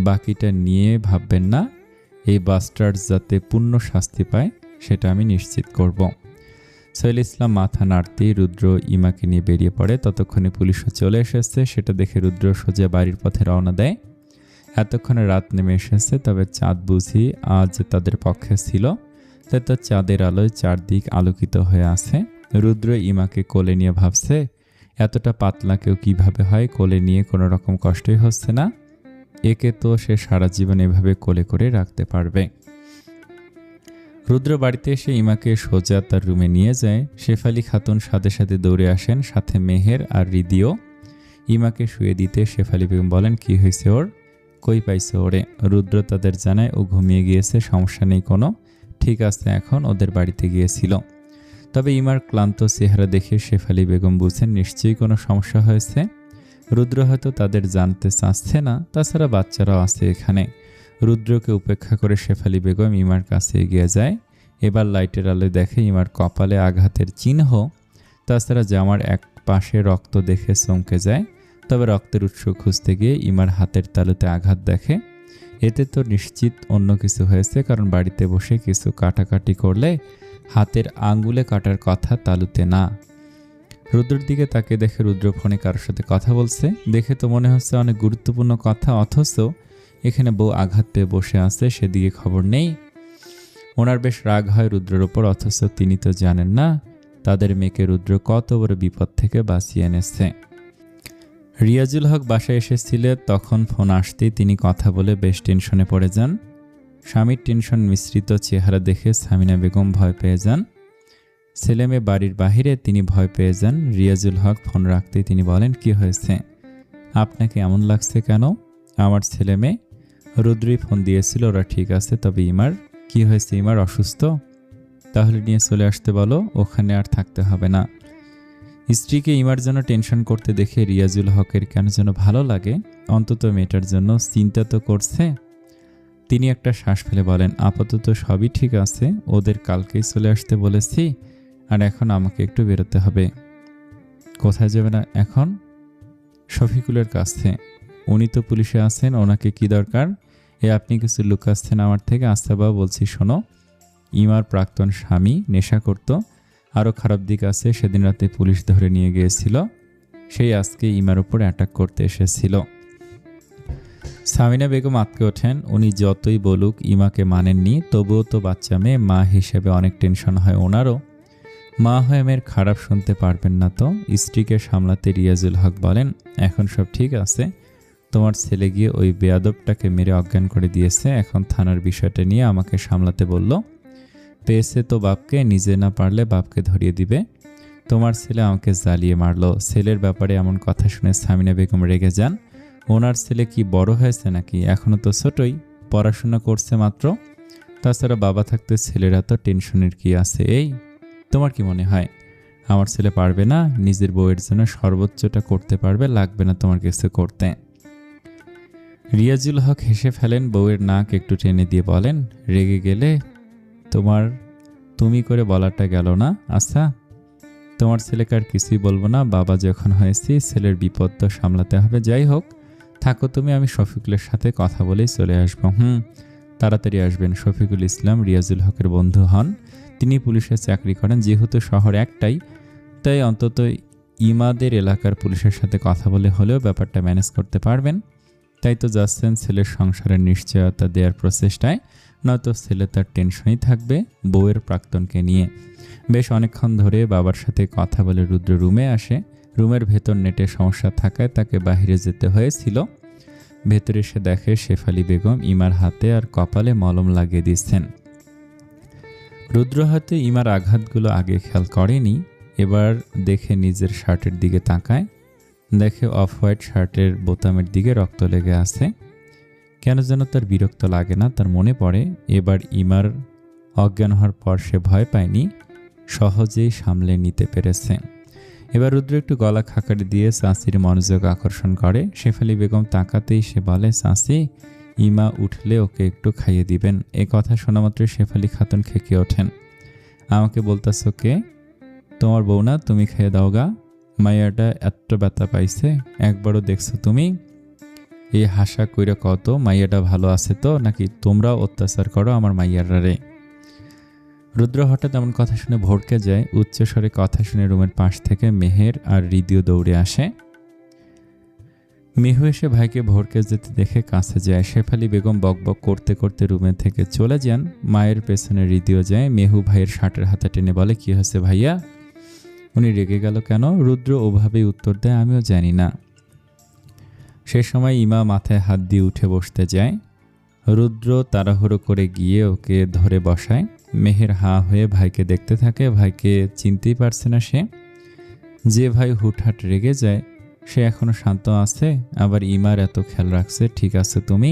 A: বাকিটা নিয়ে ভাববেন না। এই বাস্টার্ড যাতে পূর্ণ শাস্তি পায় সেটা আমি নিশ্চিত করব। সোহেল ইসলাম মাথা নাড়তেই রুদ্র ইমাকে নিয়ে বেরিয়ে পড়ে। ততক্ষণে পুলিশও চলে এসেছে। সেটা দেখে রুদ্র সোজা বাড়ির পথে রওনা দেয়। এতক্ষণে রাত নেমে এসেছে, তবে চাঁদ বুঝি আজ তাদের পক্ষে ছিল। তাই তো চাঁদের আলোয় চারদিক আলোকিত হয়ে আছে। রুদ্র ইমাকে কোলে নিয়ে ভাবছে এতটা পাতলা কেউ কিভাবে হয়, কোলে নিয়ে কোনো রকম কষ্টই হচ্ছে না। একে তো সে সারা জীবন এভাবে কোলে করে রাখতে পারবে। রুদ্র বাড়িতে এসে ইমাকে সোজা তার রুমে নিয়ে যায়। শেফালি খাতুন সাথে সাথে দৌড়ে আসেন, সাথে মেহের আর রিদিও। ইমাকে শুয়ে দিতে শেফালি বেগম বলেন কি হয়েছে ওর, কই পাইছে ওরে? রুদ্র তাদের জানায় ও ঘুমিয়ে গিয়েছে, সমস্যা নেই কোনো, ঠিক আছে, এখন ওদের বাড়িতে গিয়েছিল। তবে ইমার ক্লান্ত চেহারা দেখে শেফালি বেগম বুঝেন নিশ্চয়ই কোনো সমস্যা হয়েছে। রুদ্র হয়তো তাদের জানতে চাচ্ছে না, তাছাড়া বাচ্চারাও আছে এখানে। রুদ্রকে উপেক্ষা করে শেফালি বেগম ইমার কাছে এগিয়ে যায়। এবার লাইটের আলোয় দেখে ইমার কপালে আঘাতের চিহ্ন। তাছাড়া জামার এক পাশে রক্ত দেখে চমকে যায়। তবে রক্তের উৎস খুঁজতে গিয়ে ইমার হাতের তালুতে আঘাত দেখে। এতে তো নিশ্চিত অন্য কিছু হয়েছে, কারণ বাড়িতে বসে কিছু কাটাকাটি করলে হাতের আঙ্গুলে কাটার কথা, তালুতে না। রুদ্রের দিকে তাকে দেখে রুদ্র ফোনে কারোর সাথে কথা বলছে। দেখে তো মনে হচ্ছে অনেক গুরুত্বপূর্ণ কথা, অথচ এখানে বউ আঘাত পেয়ে বসে আছে, সেদিকে খবর নেই। ওনার বেশ রাগ হয় রুদ্রের ওপর, অথচ তিনি তো জানেন না তাদের মেয়েকে রুদ্র কত বড় বিপদ থেকে বাঁচিয়ে এনেছে। রিয়াজুল হক বাসায় এসেছিল, তখন ফোন আসতেই তিনি কথা বলে বেশ টেনশনে পড়ে যান। স্বামীর টেনশন মিশ্রিত চেহারা দেখে সামিনা বেগম ভয় পেয়ে যান। ছেলেমেয়ে বাড়ির বাহিরে তিনি ভয় পেয়ে যান। রিয়াজুল হক ফোন রাখতেই তিনি বলেন কি হয়েছে, আপনাকে এমন লাগছে কেন? আমার ছেলেমেয়ে রুদ্রই ফোন দিয়েছিল, ওরা ঠিক আছে। তবে ইমার কি হয়েছে? ইমার অসুস্থ, তাহলে নিয়ে চলে আসতে বলো, ওখানে আর থাকতে হবে না। স্ত্রীকে ইমার জন্য টেনশন করতে দেখে রিয়াজুল হকের কেন যেন ভালো লাগে। অন্তত মেয়েটার জন্য চিন্তা তো করছে। তিনি একটা শ্বাস ফেলে বলেন আপাতত সবই ঠিক আছে, ওদের কালকেই চলে আসতে বলেছি, আর এখন আমাকে একটু বেরোতে হবে। কোথায় যাবে না এখন? শফিকুলের কাছে। উনি তো পুলিশে আছেন, ওনাকে কি দরকার? আপনি কিছু লুকাচ্ছেন আমার থেকে? আচ্ছা বাবা, বলছি শোনো, ইমার প্রাক্তন স্বামী নেশা করত। আরও খারাপ দিক আছে, সেদিন রাতে পুলিশ ধরে নিয়ে গিয়েছিল, সেই আজকে ইমার উপর অ্যাটাক করতে এসেছিল। সামিনা বেগম আটকে ওঠেন। উনি যতই বলুক ইমাকে মানেননি, তবুও তো বাচ্চা মেয়ে, মা হিসেবে অনেক টেনশন হয় ওনারও। মা হয়ে মেয়ের খারাপ শুনতে পারবেন না তো? স্ত্রীকে সামলাতে রিয়াজুল হক বলেন এখন সব ঠিক আছে, তোমার ছেলে গিয়ে ওই বেয়াদবটাকে মেরে অজ্ঞান করে দিয়েছে, এখন থানার বিষয়টা নিয়ে আমাকে সামলাতে বলল। পেয়েছে তো বাপকে, নিজে না পারলে বাপকে ধরিয়ে দিবে। তোমার ছেলে আমাকে জ্বালিয়ে মারলো। ছেলের ব্যাপারে এমন কথা শুনে সামিনা বেগম রেগে যান। ওনার ছেলে কি বড় হয়েছে নাকি? এখনো তো ছোটই, পড়াশোনা করছে মাত্র। তাছাড়া বাবা থাকতে ছেলেরা তো টেনশনের কি আছে? এই তোমার কি মনে হয় আমার ছেলে পারবে না? নিজের বউয়ের জন্য সর্বোচ্চটা করতে পারবে, লাগবে না তোমার কিছু করতে। রিয়াজুল হক হেসে ফেলেন, বউয়ের নাক একটু টেনে দিয়ে বলেন, রেগে গেলে তোমার তুমি করে বলাটা গেল না? আচ্ছা, তোমার ছেলেকে আর কিছুই বলবো না। বাবা যখন হয়েছি, ছেলের বিপদ তো সামলাতে হবে। যাই হোক, থাকো তুমি, আমি শফিকুলের সাথে কথা বলেই চলে আসবো। তাড়াতাড়ি আসবেন। শফিকুল ইসলাম রিয়াজুল হকের বন্ধু হন। তিনি পুলিশে চাকরি করেন। যেহেতু শহর একটাই, তাই অন্তত ইমাদের এলাকার পুলিশের সাথে কথা বলে হলেও ব্যাপারটা ম্যানেজ করতে পারবেন। তাই তো যাচ্ছেন ছেলের সংসারের নিশ্চয়তা দেওয়ার প্রচেষ্টায়, নয়তো ছেলে তার টেনশনই থাকবে বউয়ের প্রাক্তনকে নিয়ে। বেশ অনেকক্ষণ ধরে বাবার সাথে কথা বলে রুদ্র রুমে আসে। রুমের ভেতর নেটের সমস্যা থাকায় তাকে বাইরে যেতে হয়েছিল। ভেতরে এসে দেখে শেফালি বেগম ইমার হাতে আর কপালে মলম লাগিয়ে দিচ্ছেন। রুদ্র হয়তো ইমার আঘাতগুলো আগে খেয়াল করেনি। এবার দেখে নিজের শার্টের দিকে তাকায়, দেখে অফ হোয়াইট শার্টের বোতামের দিকে রক্ত লেগে আছে। কেন যেন তার বিরক্ত লাগে না। তার মনে পড়ে এবার ইমার অজ্ঞান হওয়ার পর সে ভয় পায়নি, সহজেই সামলে নিতে পেরেছে। এবার রুদ্র একটু গলা খাকারি দিয়ে চাঁচির মনোযোগ আকর্ষণ করে। শেফালি বেগম তাকাতেই সে বলে, চাঁচি, ইমা উঠলে ওকে একটু খাইয়ে দিবেন। এ কথা শোনা মাত্র শেফালি খাতুন খেকে ওঠেন। আমাকে বলতেছ কে? তোমার বউ না? তুমি খেয়ে দাও গা। মাইয়াটা এত ব্যথা পাইছে, একবারও দেখছো তুমি? এই হাসা কইরা কত, মাইয়াটা ভালো আছে তো, নাকি তোমরাও অত্যাচার করো আমার মাইয়ারা রে? রুদ্র হঠাৎ এমন কথা শুনে ভড়কে যায়। উচ্চস্বরে কথা শুনে রুমের পাশ থেকে মেহের আর হৃদিও দৌড়ে আসে। মেহু এসে ভাইকে ভড়কে যেতে দেখে কাছে যায়। শেফালি বেগম বকবক করতে করতে রুমে থেকে চলে যান। মায়ের পেছনে হৃদিও যায়। মেহু ভাইয়ের শার্টের হাতা টেনে বলে, কি হয়েছে ভাইয়া? উনি রেগে গেল কেন? রুদ্র ওভাবেই উত্তর দেয়, আমিও জানি না। সে সময় ইমা মাথায় হাত দিয়ে উঠে বসতে যায়। রুদ্র তাড়াহুড়ো করে গিয়ে ওকে ধরে বসায়। মেহের হাঁ হয়ে ভাইকে দেখতে থাকে। ভাইকে চিনতেই পারছে না সে। যে ভাই হুটহাট রেগে যায় সে এখনো শান্ত আছে, আবার ইমার এত খেয়াল রাখছে। ঠিক আছে তুমি?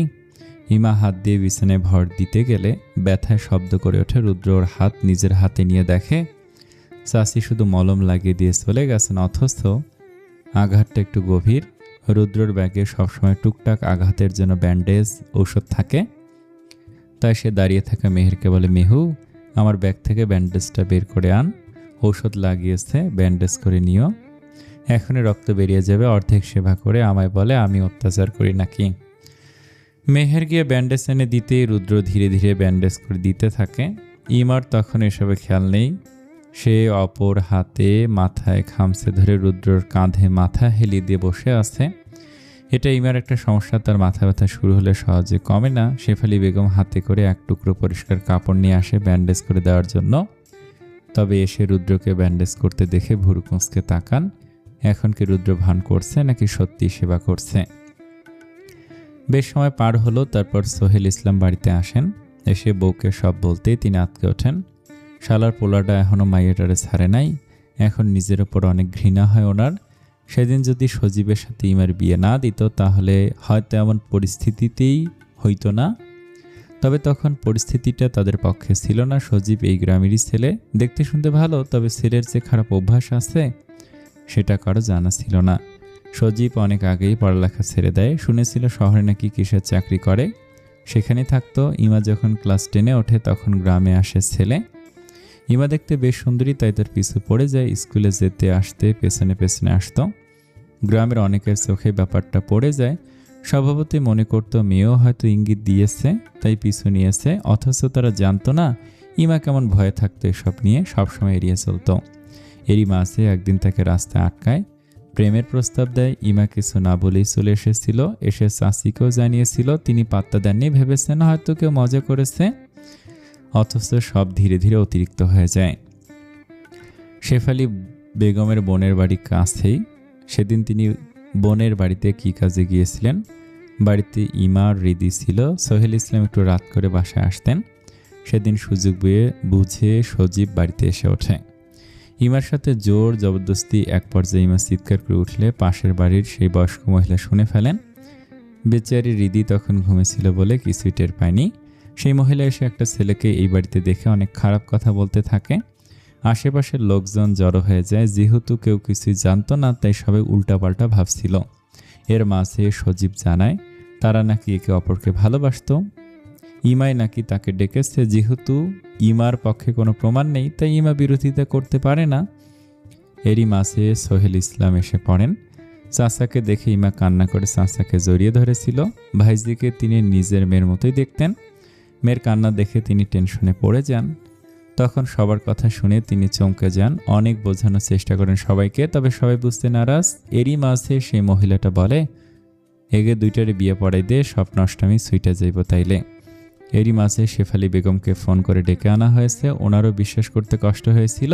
A: ইমা হাত দিয়ে বিছানায় ভর দিতে গেলে ব্যথায় শব্দ করে ওঠে। রুদ্র ওর হাত নিজের হাতে নিয়ে দেখে চাচি শুধু মলম লাগিয়ে দিয়ে চলে গেছেন, অথচ আঘাতটা একটু গভীর। রুদ্রর ব্যাগে সবসময় টুকটাক আঘাতের জন্য ব্যান্ডেজ, ঔষধ থাকে। তাই সে দাঁড়িয়ে থাকা মেহেরকে বলে, মেহু, আমার ব্যাগ থেকে ব্যান্ডেজটা বের করে আন। ঔষধ লাগিয়েছে, ব্যান্ডেজ করে নিও। এখনই রক্ত বেরিয়ে যাবে। অর্ধেক সেবা করে আমায় বলে আমি অত্যাচার করি নাকি? মেহের গিয়ে ব্যান্ডেজ এনে দিতেই রুদ্র ধীরে ধীরে ব্যান্ডেজ করে দিতে থাকে। ইমার তখন এসবে খেয়াল নেই। সে অপর হাতে মাথায় খামচে ধরে রুদ্রর কাঁধে মাথা হেলিয়ে দিয়ে বসে আছে। এটা ইমার একটা সমস্যা, তার মাথা ব্যথা শুরু হলে সহজে কমে না। শেফালি বেগম হাতে করে এক টুকরো পরিষ্কার কাপড় নিয়ে আসে ব্যান্ডেজ করে দেওয়ার জন্য। তবে এসে রুদ্রকে ব্যান্ডেজ করতে দেখে ভুরু কুঁচকে তাকান। এখন কি রুদ্র ভান করছে নাকি সত্যি সেবা করছে? বেশ সময় পার হলো। তারপর সোহেল ইসলাম বাড়িতে আসেন। এসে বউকে সব বলতেই তিনি আঁতকে ওঠেন। শালার পোলাটা এখনও মাইয়াটারে ছাড়ে নাই। এখন নিজের ওপর অনেক ঘৃণা হয় ওনার। সেদিন যদি সজীবের সাথে ইমার বিয়ে না দিত তাহলে হয়তো এমন পরিস্থিতিতেই হইতো না। তবে তখন পরিস্থিতিটা তাদের পক্ষে ছিল না। সজীব এই গ্রামেরই ছেলে, দেখতে শুনতে ভালো, তবে ছেলের যে খারাপ অভ্যাস আছে সেটা কারো জানা ছিল না। সজীব অনেক আগেই পড়ালেখা ছেড়ে দেয়। শুনেছিল শহরে নাকি কিসের চাকরি করে, সেখানেই থাকতো। ইমা যখন ক্লাস 10-এ ওঠে তখন গ্রামে আসে ছেলে। ইমা দেখতে বেশ সুন্দরী, তাই তার পিছু পড়ে যায়। স্কুলে যেতে আসতে পেছনে পেছনে আসতো। গ্রামের অনেকের চোখে ব্যাপারটা পড়ে যায়। স্বভাবতই মনে করতো মেয়েও হয়তো ইঙ্গিত দিয়েছে, তাই পিছু নিয়েছে। অথচ তারা জানতো না ইমা কেমন ভয়ে থাকতো এসব নিয়ে, সবসময় এড়িয়ে চলতো। এরই মাঝে একদিন তাকে রাস্তায় আটকায়, প্রেমের প্রস্তাব দেয়। ইমা কিছু না বলেই চলে এসেছিল। এসে চাচিকেও জানিয়েছিল, তিনি পাত্তা দেননি, ভেবেছেন হয়তো কেউ মজা করেছে। অথচ সব ধীরে ধীরে অতিরিক্ত হয়ে যায়। শেফালি বেগমের বোনের বাড়ি কাছেই। সেদিন তিনি বোনের বাড়িতে কী কাজে গিয়েছিলেন বাড়িতে ইমা আর রিদি ছিল। সোহেল ইসলাম একটু রাত করে বাসায় আসতেন। সেদিন সুযোগ বুঝে সজীব বাড়িতে এসে ওঠে। ইমার সাথে জোর জবরদস্তি এক পর্যায়ে ইমা চিৎকার করে উঠলে পাশের বাড়ির সেই বয়স্ক মহিলা শুনে ফেলেন। বেচারি রিদি তখন ঘুমেছিল বলে কিছুই টের পায়নি। সেই মহিলা এসে একটা ছেলেকে এই বাড়িতে দেখে অনেক খারাপ কথা বলতে থাকে। আশেপাশের লোকজন জড়ো হয়ে যায়। যেহেতু কেউ কিছুই জানতো না, তাই সবাই উল্টাপাল্টা ভাবছিল। এর মাঝে সজীব জানায় তারা নাকি একে অপরকে ভালোবাসত। ইমাই নাকি তাকে ডেকেছে। যেহেতু ইমার পক্ষে কোনো প্রমাণ নেই, তাই ইমা বিরোধিতা করতে পারে না। এরই মাঝে সোহেল ইসলাম এসে পড়েন। চাচাকে দেখে ইমা কান্না করে চাচাকে জড়িয়ে ধরেছিল। ভাইজিকে তিনি নিজের মেয়ের মতোই দেখতেন। মেয়ের কান্না দেখে তিনি টেনশনে পড়ে যান। তখন সবার কথা শুনে তিনি চমকে যান। অনেক বোঝানোর চেষ্টা করেন সবাইকে, তবে সবাই বুঝতে নারাজ। এরই মাঝে সেই মহিলাটা বলে, এগে দুইটারে বিয়ে পড়াই দে, সব নষ্টামি সুইটা যাইব তাইলে। এরই মাঝে শেফালি বেগমকে ফোন করে ডেকে আনা হয়েছে। ওনারও বিশ্বাস করতে কষ্ট হয়েছিল,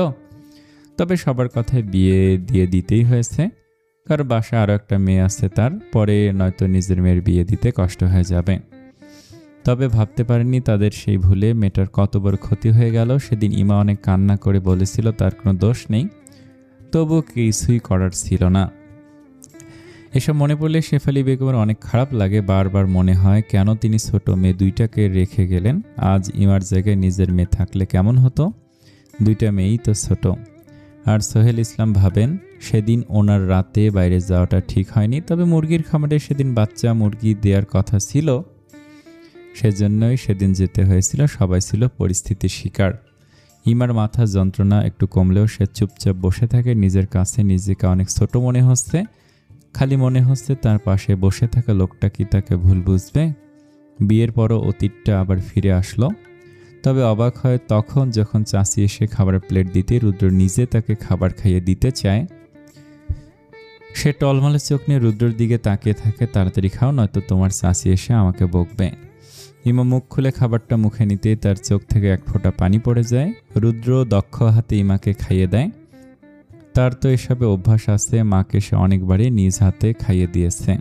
A: তবে সবার কথায় বিয়ে দিয়ে দিতেই হয়েছে। কারণ বাসায় আরও একটা মেয়ে আছে, তার পরে নয়তো নিজের মেয়ের বিয়ে দিতে কষ্ট হয়ে যাবে। তবে ভাবতে পারেননি তাদের সেই ভুলে মেয়েটার কত বড় ক্ষতি হয়ে গেল। সেদিন ইমা অনেক কান্না করে বলেছিল তার কোনো দোষ নেই, তবু কিছুই করার ছিল না। এসব মনে পড়লে শেফালি বেগমের অনেক খারাপ লাগে। বারবার মনে হয় কেন তিনি ছোট মেয়ে দুইটাকে রেখে গেলেন। আজ ইমার জায়গায় নিজের মেয়ে থাকলে কেমন হতো? দুইটা মেয়েই তো ছোট। আর সোহেল ইসলাম ভাবেন সেদিন ওনার রাতে বাইরে যাওয়াটা ঠিক হয়নি। তবে মুরগির খামারে সেদিন বাচ্চা মুরগি দেওয়ার কথা ছিল, সেজন্যই সেদিন যেতে হয়েছিল। সবাই ছিল পরিস্থিতির শিকার। ইমার মাথা যন্ত্রণা একটু কমলেও সে চুপচাপ বসে থাকে। নিজের কাছে নিজেকে অনেক ছোট মনে হচ্ছে। খালি মনে হচ্ছে তার পাশে বসে থাকা লোকটা কি তাকে ভুল বুঝবে। বিয়ের পরও অতীতটা আবার ফিরে আসলো। তবে অবাক হয় তখন যখন চাচি এসে খাবারের প্লেট দিতে রুদ্র নিজে তাকে খাবার খাইয়ে দিতে চায়। সে টলমলে চোখ নিয়ে রুদ্রর দিকে তাকিয়ে থাকে। তাড়াতাড়ি খাও, নয়তো তোমার চাচি এসে আমাকে বকবে। ইমা মুখ খুলে খাবারটা মুখে নিতেই তার চোখ থেকে এক ফোঁটা পানি পড়ে যায়। রুদ্র দক্ষ হাতে ইমাকে খাইয়ে দেয়। তার তো এসবে অভ্যাস আছে। মাকে সে অনেকবারই নিজ হাতে খাইয়ে দিয়েছে।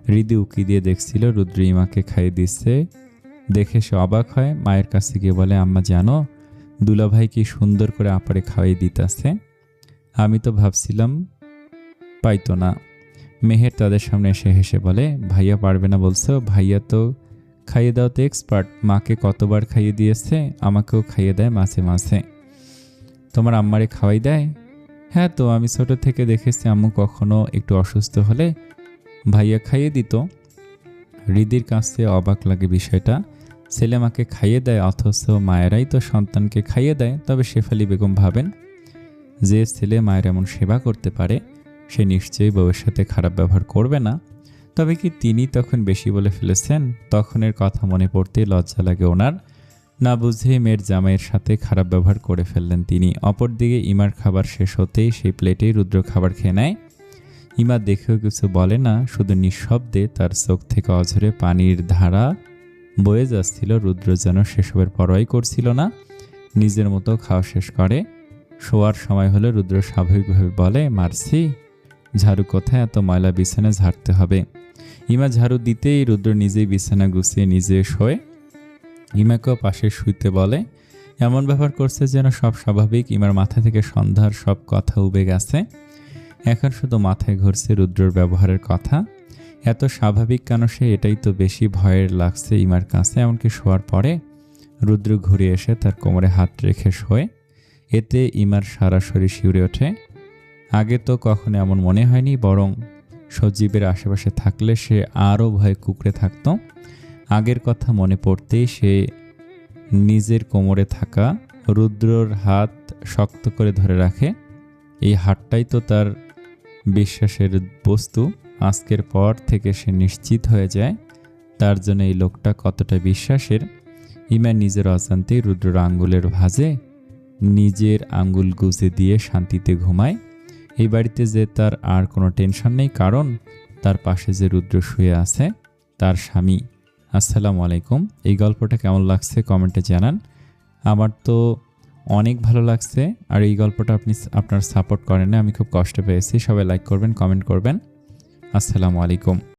A: হৃদি উকি দিয়ে দেখছিল রুদ্র ইমাকে খাইয়ে দিচ্ছে। দেখে সে অবাক হয়। মায়ের কাছে গিয়ে বলে, আম্মা জানো দুলাভাই কি সুন্দর করে আপারে খাওয়াই দিতেছে। আমি তো ভাবছিলাম পাইতো না। মেহের তাদের সামনে এসে হেসে বলে, ভাইয়া পারবে না বলছো? ভাইয়া তো খাইয়ে দাও তো এক্সপার্ট। মাকে কতবার খাইয়ে দিয়েছে, আমাকেও খাইয়ে দেয় মাঝে মাঝে। তোমার আম্মারে খাওয়াই দেয়? হ্যাঁ, তো আমি ছোট থেকে দেখেছি আম্মু কখনো একটু অসুস্থ হলে ভাইয়া খাইয়ে দিত। হৃদির কাছে অবাক লাগে বিষয়টা। ছেলে মাকে খাইয়ে দেয়, অথচ মায়েরাই তো সন্তানকে খাইয়ে দেয়। তবে শেফালি বেগম ভাবেন যে ছেলে মায়ের এমন সেবা করতে পারে সে নিশ্চয়ই বউয়ের সাথে খারাপ ব্যবহার করবে না। তবে কি তিনি তখন বেশি বলে ফেলেছেন? তখনের কথা মনে পড়তেই লজ্জা লাগে ওনার। না বুঝে মেয়ের জামাইয়ের সাথে খারাপ ব্যবহার করে ফেললেন তিনি। অপরদিকে ইমার খাবার শেষ হতেই সেই প্লেটেই রুদ্র খাবার খেয়ে নেয়। ইমা দেখেও কিছু বলে না, শুধু নিঃশব্দে তার চোখ থেকে অঝরে পানির ধারা বয়ে যাচ্ছিল। রুদ্র যেন সেসবের পরোয়াই করছিল না, নিজের মতো খাওয়া শেষ করে। শোয়ার সময় হলে রুদ্র স্বাভাবিকভাবে বলে, মারছি, ঝাড়ু কোথায়? এত ময়লা বিছানা ঝাড়তে হবে। ইমা ঝাড়ু দিতেই রুদ্র নিজেই বিছানা গুছিয়ে নিজে শোয়। ইমাকেও পাশে শুইতে বলে। এমন ব্যবহার করছে যেন সব স্বাভাবিক। ইমার মাথা থেকে সন্ধ্যার সব কথা উবে গেছে। এখন শুধু মাথায় ঘুরছে রুদ্রর ব্যবহারের কথা। এত স্বাভাবিক কেন সে, এটাই তো বেশি ভয়ের লাগছে ইমার কাছে। এমনকি শোয়ার পরে রুদ্র ঘুরে এসে তার কোমরে হাত রেখে শোয়। এতে ইমার সারা শরীর শিউরে ওঠে। আগে তো কখনো এমন মনে হয়নি, বরং সজীবের আশেপাশে থাকলে সে আরও ভয়ে কুঁকড়ে থাকত। আগের কথা মনে পড়তেই সে নিজের কোমরে থাকা রুদ্রর হাত শক্ত করে ধরে রাখে। এই হাতটাই তো তার বিশ্বাসের বস্তু। আজকের পর থেকে সে নিশ্চিত হয়ে যায় তার জন্য এই লোকটা কতটা বিশ্বাসের। ইমা নিজের অজান্তেই রুদ্রর আঙ্গুলের ভাঁজে নিজের আঙ্গুল গুজে দিয়ে শান্তিতে ঘুমায়। এই বাড়িতে যে তার আর কোনো টেনশন নেই, কারণ তার পাশে যে রুদ্র শুয়ে আছে তার স্বামী। আসসালামু আলাইকুম। এই গল্পটা কেমন লাগছে কমেন্টে জানান। আমার তো অনেক ভালো লাগছে। আর এই গল্পটা আপনি আপনার সাপোর্ট করেন না, আমি খুব কষ্ট পেয়েছি। সবাই লাইক করবেন, কমেন্ট করবেন। আসসালামু আলাইকুম।